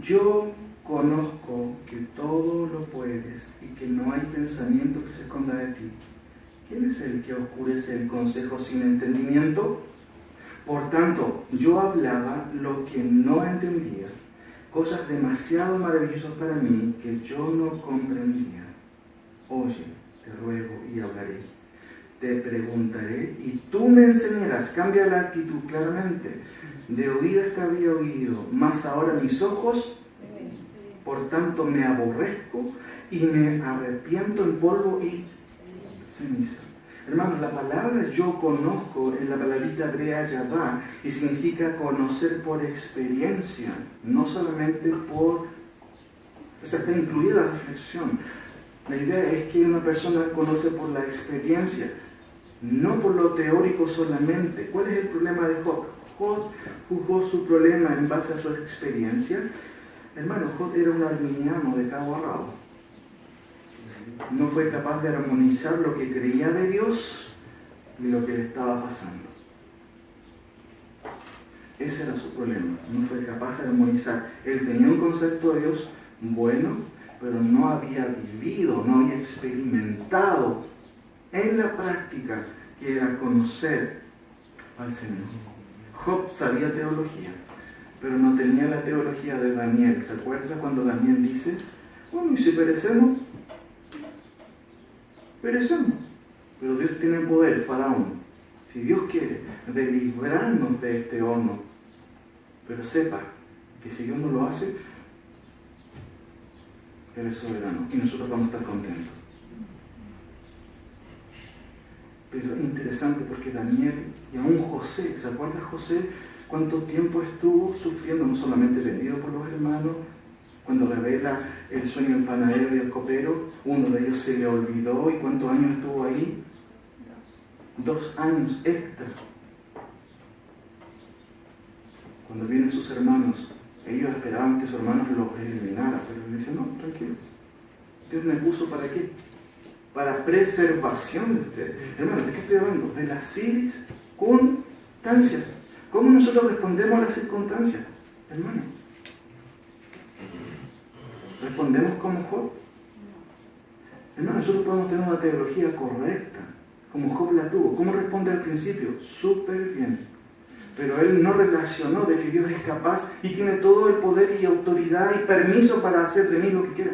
yo conozco que todo lo puedes y que no hay pensamiento que se esconda de ti. ¿Quién es el que oscurece el consejo sin entendimiento? Por tanto, yo hablaba lo que no entendía, cosas demasiado maravillosas para mí que yo no comprendía. Oye, te ruego y hablaré. Te preguntaré y tú me enseñarás. Cambia la actitud claramente. De oídas te había oído, mas ahora mis ojos, por tanto me aborrezco y me arrepiento en polvo y ceniza. Hermanos, la palabra yo conozco en la palabrita hebrea yavá y significa conocer por experiencia, no solamente por, o sea, está incluida la reflexión. La idea es que una persona conoce por la experiencia, no por lo teórico solamente. ¿Cuál es el problema de Job? Job juzgó su problema en base a su experiencia. Hermano, Job era un arminiano de cabo a rabo. No fue capaz de armonizar lo que creía de Dios y lo que le estaba pasando. Ese era su problema. No fue capaz de armonizar. Él tenía un concepto de Dios bueno, pero no había vivido, no había experimentado en la práctica que era conocer al Señor. Job sabía teología, pero no tenía la teología de Daniel. ¿Se acuerda cuando Daniel dice, bueno, y si perecemos? Perecemos. Pero Dios tiene poder, Faraón. Si Dios quiere, de librarnos de este horno. Pero sepa que si Dios no lo hace, Él es soberano y nosotros vamos a estar contentos. Pero es interesante porque Daniel y aún José, ¿se acuerda José cuánto tiempo estuvo sufriendo, no solamente vendido por los hermanos? Cuando revela el sueño del panadero y el copero, uno de ellos se le olvidó. ¿Y cuántos años estuvo ahí? 2 años extra. Cuando vienen sus hermanos, ellos esperaban que sus hermanos los eliminaran, pero él dice, no, tranquilo. Dios me puso ¿para qué? Para preservación de ustedes. Hermanos, ¿de qué estoy hablando? De las circunstancias. ¿Cómo nosotros respondemos a las circunstancias? Hermano, ¿respondemos como Job? Hermano, nosotros podemos tener una teología correcta, como Job la tuvo. ¿Cómo responde al principio? Súper bien. Pero él no relacionó de que Dios es capaz y tiene todo el poder y autoridad y permiso para hacer de mí lo que quiera.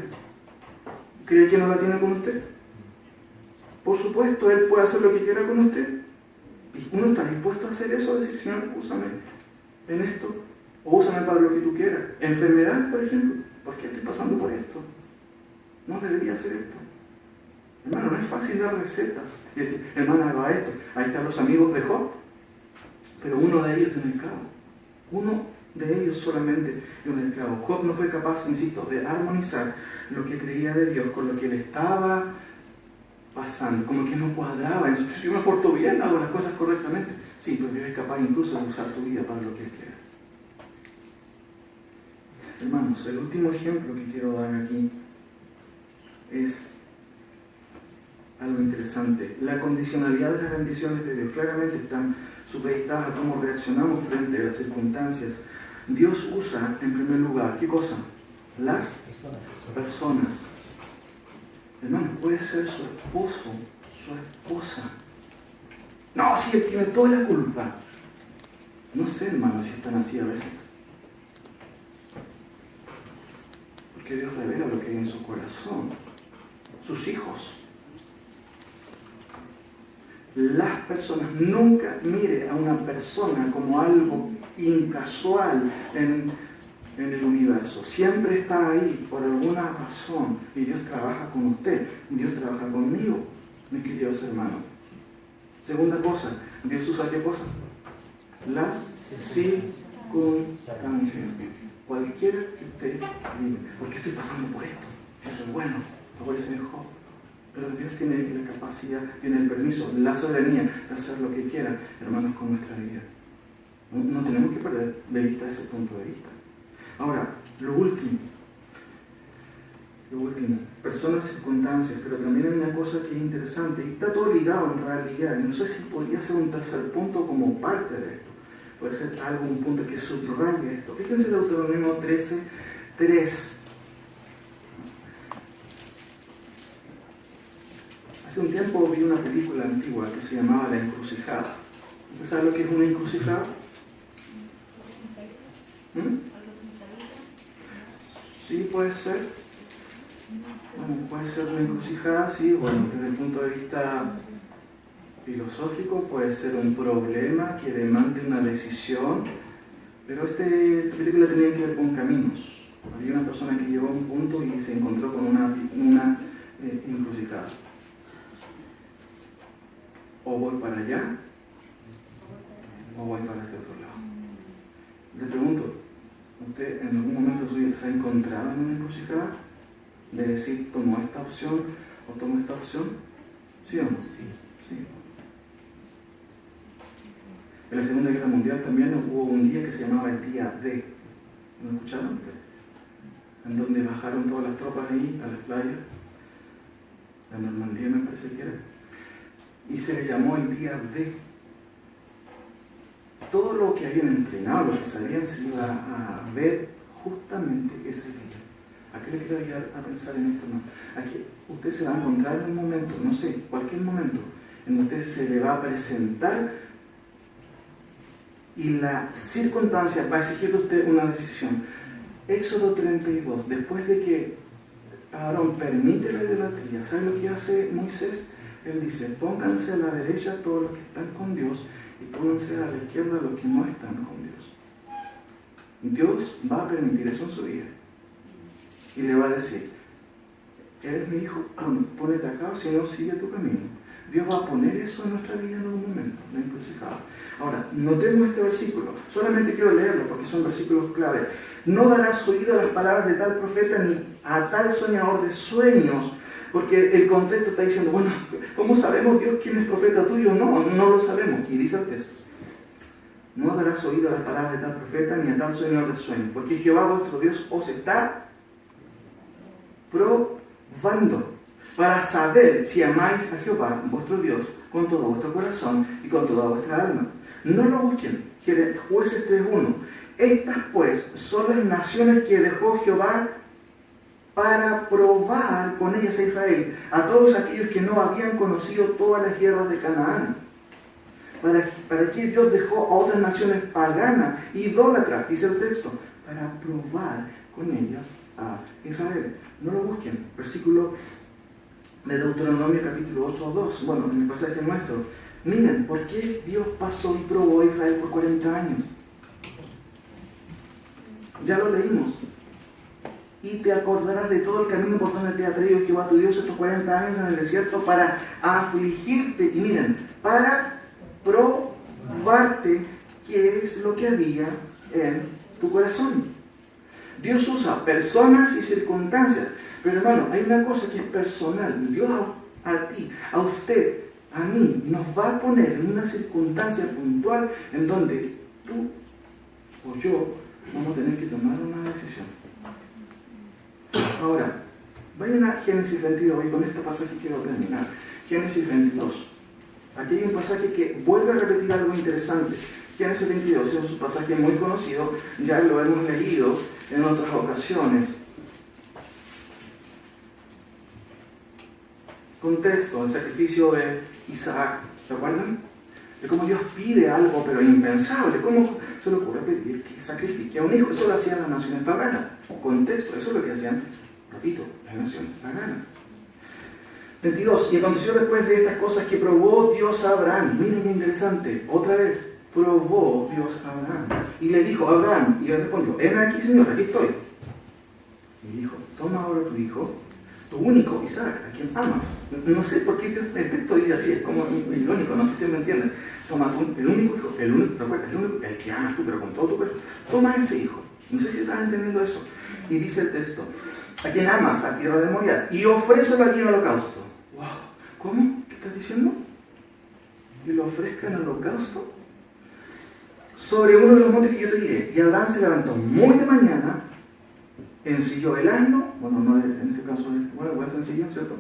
¿Cree que no la tiene con usted? Por supuesto, Él puede hacer lo que quiera con usted. ¿Y uno está dispuesto a hacer eso? Decir, Señor, úsame en esto. O úsame para lo que tú quieras. Enfermedad, por ejemplo. ¿Por qué estoy pasando por esto? No debería hacer esto. Hermano, no es fácil dar recetas y decir, hermano, haga esto. Ahí están los amigos de Job. Pero uno de ellos es un esclavo. Uno de ellos solamente es un esclavo. Job no fue capaz, insisto, de armonizar lo que creía de Dios con lo que le estaba pasando. Como que no cuadraba. Si yo me porto bien, hago las cosas correctamente. Sí, pero Dios es capaz incluso de usar tu vida para lo que Él quiera. Hermanos, el último ejemplo que quiero dar aquí es algo interesante. La condicionalidad de las bendiciones de Dios claramente están supeditadas a cómo reaccionamos frente a las circunstancias. Dios usa, en primer lugar, ¿qué cosa? Las personas. Hermano, puede ser su esposo, su esposa. No, si él tiene toda la culpa. No sé, hermano, si están así a veces. Porque Dios revela lo que hay en su corazón. Sus hijos. Las personas, nunca mire a una persona como algo incasual en el universo. Siempre está ahí por alguna razón y Dios trabaja con usted, Dios trabaja conmigo, mis queridos hermanos. Segunda cosa, Dios usa ¿qué cosa? Las circunstancias. Cualquiera que usted vive. ¿Por qué estoy pasando por esto? Yo soy bueno, lo voy a ser Job. Pero Dios tiene la capacidad, tiene el permiso, la soberanía de hacer lo que quiera, hermanos, con nuestra vida. No tenemos que perder de vista ese punto de vista. Ahora, lo último, personas, circunstancias, pero también hay una cosa que es interesante y está todo ligado en realidad. No sé si podría ser un tercer punto como parte de esto. Puede ser un punto que subraye esto. Fíjense Deuteronomio 13:3. Hace un tiempo vi una película antigua que se llamaba La Encrucijada. ¿Usted sabe lo que es una encrucijada? Sí, puede ser. Bueno, puede ser una encrucijada, sí. Bueno, desde el punto de vista filosófico puede ser un problema que demande una decisión. Pero esta película tenía que ver con caminos. Había una persona que llegó a un punto y se encontró con una encrucijada. O voy para allá, o voy para este otro lado. Le pregunto, ¿usted en algún momento suyo se ha encontrado en una encrucijada? De decir, ¿tomo esta opción o tomo esta opción? ¿Sí o no? Sí. En la Segunda Guerra Mundial también hubo un día que se llamaba el Día D. ¿No escucharon? En donde bajaron todas las tropas ahí a las playas. La Normandía me parece que era. Y se le llamó el Día D. Todo lo que habían entrenado, lo que sabían, se iba a ver justamente ese día. ¿A qué le quiero ayudar a pensar en esto? No. Aquí usted se va a encontrar en un momento, no sé, cualquier momento, en que usted se le va a presentar y la circunstancia va a exigir de usted una decisión. Éxodo 32, después de que Aarón permite la idolatría, ¿sabe lo que hace Moisés? Él dice, pónganse a la derecha todos los que están con Dios y pónganse a la izquierda los que no están con Dios. Dios va a permitir eso en su vida. Y le va a decir, eres mi hijo, bueno, ponete acá, si no, sigue tu camino. Dios va a poner eso en nuestra vida en algún momento, la encrucijada. Ahora, no tengo este versículo, solamente quiero leerlo porque son versículos clave. No darás oído a las palabras de tal profeta ni a tal soñador de sueños, porque el contexto está diciendo, bueno, ¿cómo sabemos, Dios, quién es profeta tuyo? No lo sabemos. Y dice el texto, no darás oído a las palabras de tal profeta ni a tal soñador de sueños, porque Jehová vuestro Dios os está probando para saber si amáis a Jehová vuestro Dios con todo vuestro corazón y con toda vuestra alma. No lo busquen. Jueces 3:1. Estas pues son las naciones que dejó Jehová para probar con ellas a Israel, a todos aquellos que no habían conocido todas las tierras de Canaán. ¿Para qué Dios dejó a otras naciones paganas, idólatras? Dice el texto, para probar con ellas a Israel. No lo busquen. Versículo de Deuteronomio capítulo 8:2. Bueno, en el pasaje nuestro. Miren, ¿por qué Dios pasó y probó a Israel por 40 años? Ya lo leímos. Y te acordarás de todo el camino por donde te ha traído Jehová tu Dios estos 40 años en el desierto para afligirte. Y miren, para probarte qué es lo que había en tu corazón. Dios usa personas y circunstancias. Pero hermano, hay una cosa que es personal. Dios a ti, a usted, a mí, nos va a poner en una circunstancia puntual en donde tú o yo vamos a tener que tomar una decisión. Ahora, vayan a Génesis 22 y con este pasaje quiero terminar. Génesis 22. Aquí hay un pasaje que vuelve a repetir algo interesante. Génesis 22 es un pasaje muy conocido, ya lo hemos leído en otras ocasiones. Contexto, el sacrificio de Isaac, ¿se acuerdan? De cómo Dios pide algo, pero impensable. ¿Cómo se le ocurre pedir que sacrifique a un hijo? Eso lo hacían las naciones paganas. Contexto, eso es lo que hacían, repito, las naciones paganas. 22. Y aconteció después de estas cosas que probó Dios a Abraham. Miren qué interesante. Otra vez, probó Dios a Abraham. Y le dijo a Abraham, y él respondió, heme aquí, Señor, aquí estoy. Y dijo, toma ahora tu hijo, tu único, Isaac, a quien amas. No sé por qué el texto dice así, es como irónico, no sé si me entienden. Toma el único hijo, el que amas tú, pero con todo tu corazón. Toma ese hijo. No sé si están entendiendo eso. Y dice el texto, a quien amas, a tierra de Moriah, y ofrécelo aquí en holocausto. Wow. ¿Cómo? ¿Qué estás diciendo? ¿Y lo ofrezca en holocausto? Sobre uno de los montes que yo te diré. Y Abraham se levantó muy de mañana, ensilló el asno, bueno, no en este caso, bueno, sencillo, ¿cierto?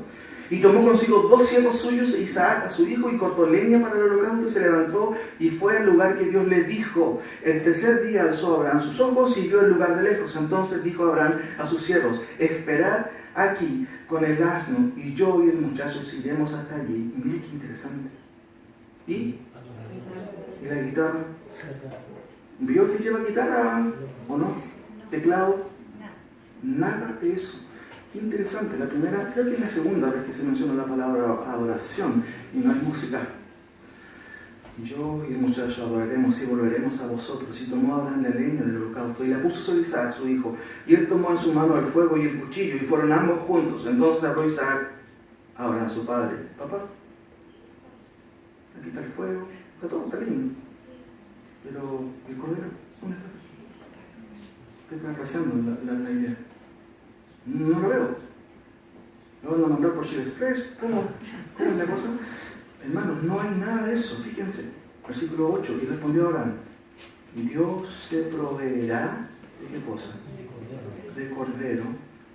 Y tomó consigo 2 siervos suyos, e Isaac a su hijo, y cortó leña para el holocausto, y se levantó y fue al lugar que Dios le dijo. El tercer día alzó Abraham sus ojos y vio el lugar de lejos. Entonces dijo Abraham a sus siervos, esperad aquí con el asno, y yo y el muchacho iremos hasta allí. Y mire qué interesante. ¿Y la guitarra? ¿Vio que lleva guitarra o no? ¿Teclado? Nada de eso. Qué interesante. La primera, creo que es la segunda vez que se menciona la palabra adoración y no hay música. Yo y el muchacho adoraremos y volveremos a vosotros. Y tomó Abraham la leña del holocausto y la puso sobre Isaac, su hijo. Y él tomó en su mano el fuego y el cuchillo y fueron ambos juntos. Entonces habló Isaac a Abraham, su padre. Papá, aquí está el fuego, está todo, está lindo. Pero, ¿el cordero? ¿Dónde está? Estoy parafraseando la idea. No lo veo. ¿Lo van a mandar por Chile Express? ¿Cómo es la cosa? Hermanos, no hay nada de eso. Fíjense. Versículo 8. Y respondió Abraham, Dios se proveerá de qué cosa? De cordero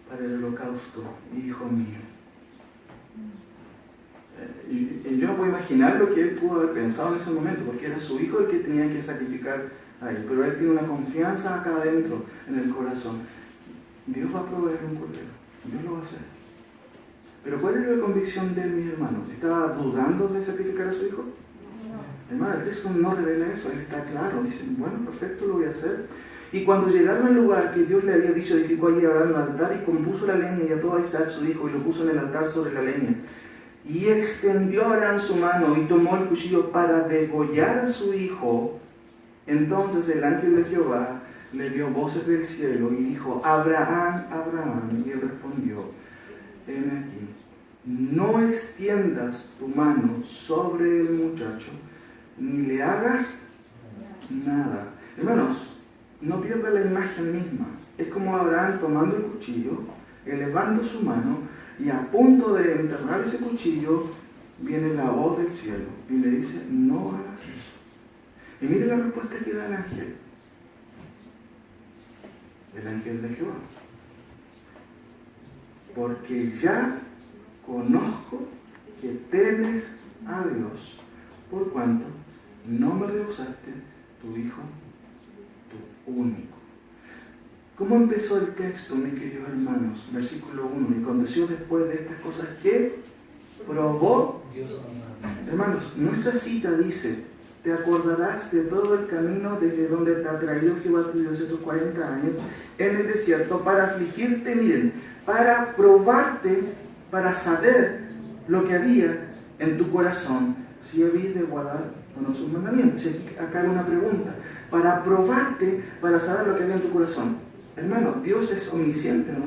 para el holocausto, hijo mío. Y yo no puedo imaginar lo que él pudo haber pensado en ese momento, porque era su hijo el que tenía que sacrificar a él. Pero él tiene una confianza acá adentro, en el corazón. Dios va a proveer un cordero. Dios lo va a hacer. Pero ¿cuál es la convicción de él, mis hermanos? ¿Estaba dudando de sacrificar a su hijo? No. Hermano, el texto no revela eso. Él está claro. Dice, bueno, perfecto, lo voy a hacer. Y cuando llegaron al lugar que Dios le había dicho, edificó allí Abraham un altar y compuso la leña y ató a Isaac su hijo y lo puso en el altar sobre la leña. Y extendió Abraham su mano y tomó el cuchillo para degollar a su hijo. Entonces el ángel de Jehová le dio voces del cielo y dijo, Abraham, Abraham. Y él respondió, heme aquí. No extiendas tu mano sobre el muchacho, ni le hagas nada. Hermanos, no pierda la imagen misma. Es como Abraham tomando el cuchillo, elevando su mano, y a punto de enterrar ese cuchillo, viene la voz del cielo y le dice, no hagas eso. Y mire la respuesta que da el ángel. El ángel de Jehová. Porque ya conozco que temes a Dios, por cuanto no me rehusaste tu hijo, tu único. ¿Cómo empezó el texto, mis queridos hermanos? Versículo 1. Y aconteció después de estas cosas que probó Dios. Hermanos, nuestra cita dice, te acordarás de todo el camino desde donde te ha traído Jehová tu Dios estos 40 años en el desierto para afligirte, miren, para probarte, para saber lo que había en tu corazón, si habías de guardar o no sus mandamientos. Y acá hay una pregunta, para probarte, para saber lo que había en tu corazón. Hermano, Dios es omnisciente, ¿no?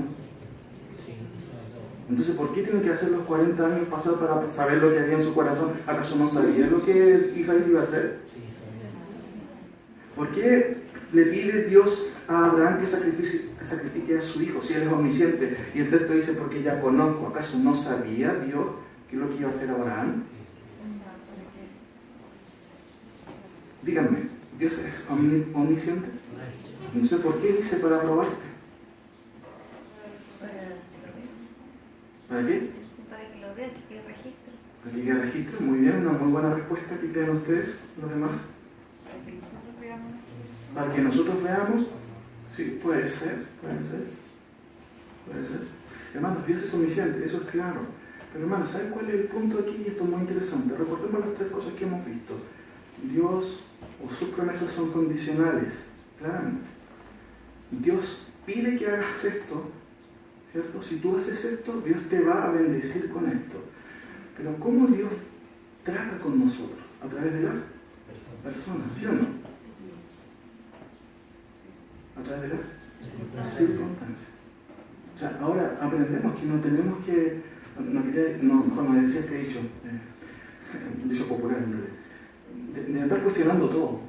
Sí, sabe todo. Entonces, ¿por qué tiene que hacer los 40 años pasar para saber lo que había en su corazón? ¿Acaso no sabía lo que Israel iba a hacer? Sí, sabe. ¿Por qué le pide Dios a Abraham que sacrifique a su hijo si él es omnisciente? Y el texto dice, porque ya conozco. ¿Acaso no sabía Dios qué es lo que iba a hacer Abraham? Díganme, ¿Dios es omnisciente? Entonces, ¿por qué dice para probarte? ¿Para qué? Para que lo vean, que quede registro. Para que quede registro. Muy bien, una muy buena respuesta. ¿Qué creen ustedes, los demás? Para que nosotros veamos. Para que nosotros veamos. Sí, puede ser. Hermanos, Dios es omnisciente, eso es claro. Pero hermanos, ¿saben cuál es el punto aquí? Y esto es muy interesante. Recordemos las tres cosas que hemos visto. Dios o sus promesas son condicionales, claramente. Dios pide que hagas esto, ¿cierto? Si tú haces esto, Dios te va a bendecir con esto. Pero ¿cómo Dios trata con nosotros? A través de las personas, ¿sí o no? A través de las circunstancias. O sea, ahora aprendemos que no tenemos que, mejor no decía este dicho popular, de andar cuestionando todo.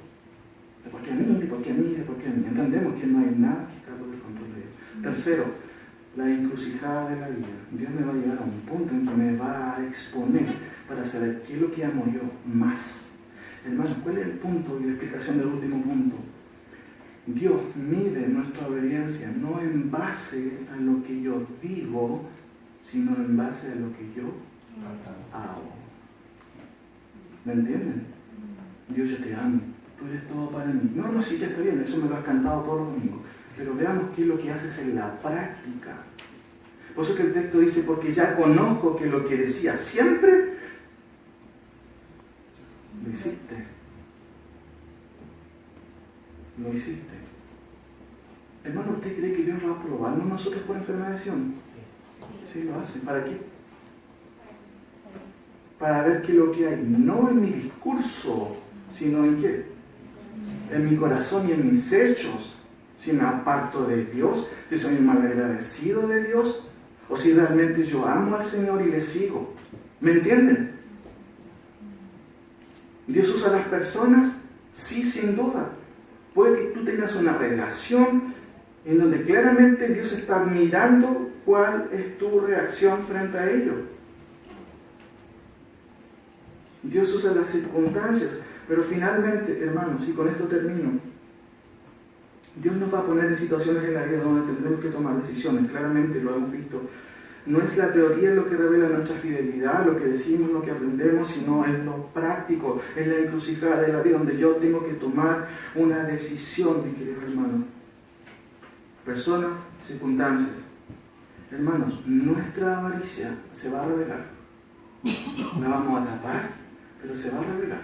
¿De por qué a mí? ¿De por qué a mí? ¿De por qué a mí? Entendemos que no hay nada que escape del control de Dios. Tercero, la encrucijada de la vida. Dios me va a llevar a un punto en que me va a exponer para saber qué es lo que amo yo más. Hermanos, ¿cuál es el punto y la explicación del último punto? Dios mide nuestra obediencia no en base a lo que yo digo, sino en base a lo que yo hago. ¿Me entienden? Dios, yo te amo, tú eres todo para mí. No, sí, ya está bien, eso me lo has cantado todos los domingos. Pero veamos qué es lo que haces en la práctica. Por eso que el texto dice, porque ya conozco que lo que decía siempre, lo hiciste. Lo hiciste. Hermano, ¿usted cree que Dios va a aprobarnos nosotros por enfermedad? Sí, lo hace. ¿Para qué? Para ver qué es lo que hay, no en mi discurso, sino en qué, en mi corazón y en mis hechos, si me aparto de Dios, si soy un malagradecido de Dios, o si realmente yo amo al Señor y le sigo. ¿Me entienden? ¿Dios usa a las personas? Sí, sin duda. Puede que tú tengas una relación en donde claramente Dios está mirando cuál es tu reacción frente a ello. Dios usa las circunstancias, pero finalmente, hermanos, y con esto termino, Dios nos va a poner en situaciones en la vida donde tendremos que tomar decisiones, claramente lo hemos visto. No es la teoría lo que revela nuestra fidelidad, lo que decimos, lo que aprendemos, sino es lo práctico, es la encrucijada de la vida donde yo tengo que tomar una decisión, mi querido hermano. Personas, circunstancias. Hermanos, nuestra avaricia se va a revelar. La vamos a tapar, pero se va a revelar.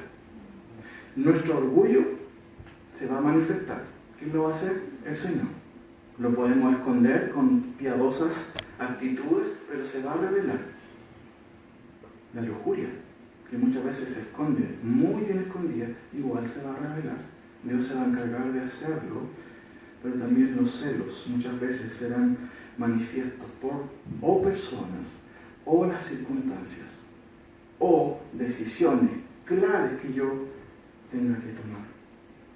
Nuestro orgullo se va a manifestar. ¿Quién lo va a hacer? El Señor. Lo podemos esconder con piadosas actitudes, pero se va a revelar. La lujuria, que muchas veces se esconde, muy bien escondida, igual se va a revelar. Dios se va a encargar de hacerlo, pero también los celos muchas veces serán manifiestos por o personas, o las circunstancias, o decisiones claves que yo tenga que tomar.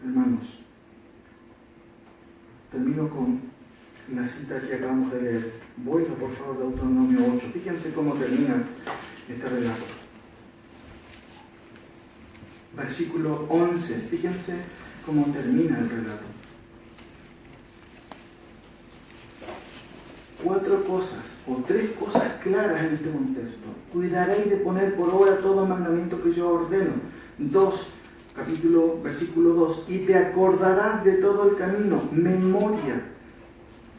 Hermanos, termino con la cita que acabamos de leer. Vuelva por favor de Deuteronomio 8. Fíjense cómo termina este relato. Versículo 11. Fíjense cómo termina el relato. 4 cosas o 3 cosas claras en este contexto. Cuidaréis de poner por obra todo mandamiento que yo ordeno. 2, versículo 2. Y te acordarás de todo el camino. Memoria.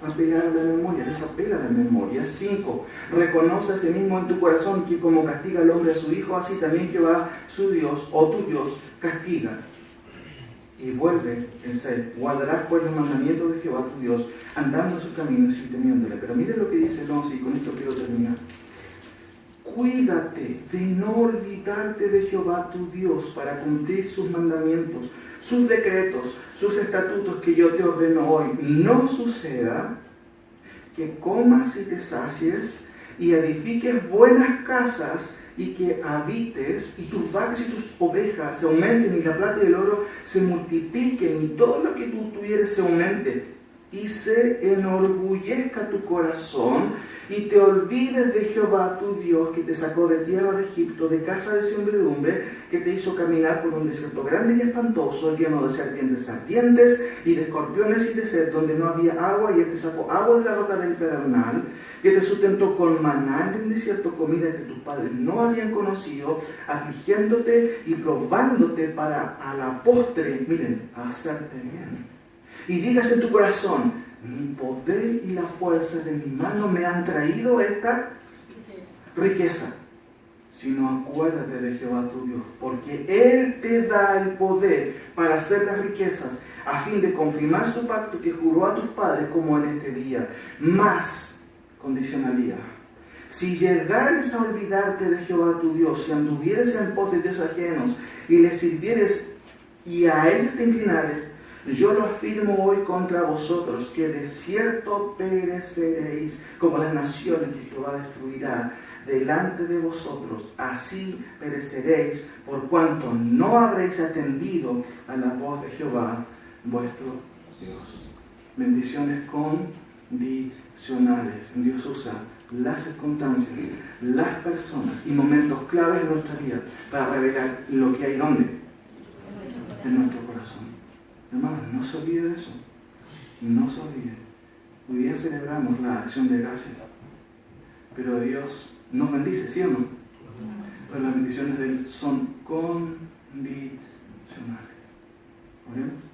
Apelar a la memoria. Desapela a la memoria. 5. Reconoce a sí mismo en tu corazón que como castiga al hombre a su hijo, así también Jehová su Dios o tu Dios castiga. Y vuelve en 6. Guardarás pues los mandamientos de Jehová tu Dios, andando en sus caminos y temiéndole. Pero mire lo que dice el 11, y con esto quiero terminar. Cuídate de no olvidarte de Jehová tu Dios para cumplir sus mandamientos, sus decretos, sus estatutos que yo te ordeno hoy, no suceda, que comas y te sacies y edifiques buenas casas y que habites y tus vacas y tus ovejas se aumenten y la plata y el oro se multipliquen y todo lo que tú tuvieres se aumente y se enorgullezca tu corazón y te olvides de Jehová tu Dios que te sacó de tierra de Egipto, de casa de servidumbre, que te hizo caminar por un desierto grande y espantoso, lleno de serpientes y de escorpiones y de sed, donde no había agua, y él te sacó agua de la roca del pedernal, que te sustentó con maná en el desierto, comida que tus padres no habían conocido, afligiéndote y probándote para a la postre, miren, hacerte bien. Y digas en tu corazón, mi poder y la fuerza de mi mano me han traído esta riqueza. Sino acuérdate de Jehová tu Dios, porque Él te da el poder para hacer las riquezas, a fin de confirmar su pacto que juró a tus padres como en este día. Más condicionalidad. Si llegares a olvidarte de Jehová tu Dios, y anduvieres en pos de dioses ajenos, y les sirvieres y a ellos te inclinares, yo lo afirmo hoy contra vosotros, que de cierto pereceréis como las naciones que Jehová destruirá delante de vosotros. Así pereceréis, por cuanto no habréis atendido a la voz de Jehová, vuestro Dios. Bendiciones condicionales. Dios usa las circunstancias, las personas y momentos claves en nuestra vida para revelar lo que hay ¿dónde? En nuestro corazón. Hermanos, no se olvide de eso. No se olvide. Hoy día celebramos la acción de gracias. Pero Dios nos bendice, ¿sí o no? Pero las bendiciones de Él son condicionales. ¿Oremos?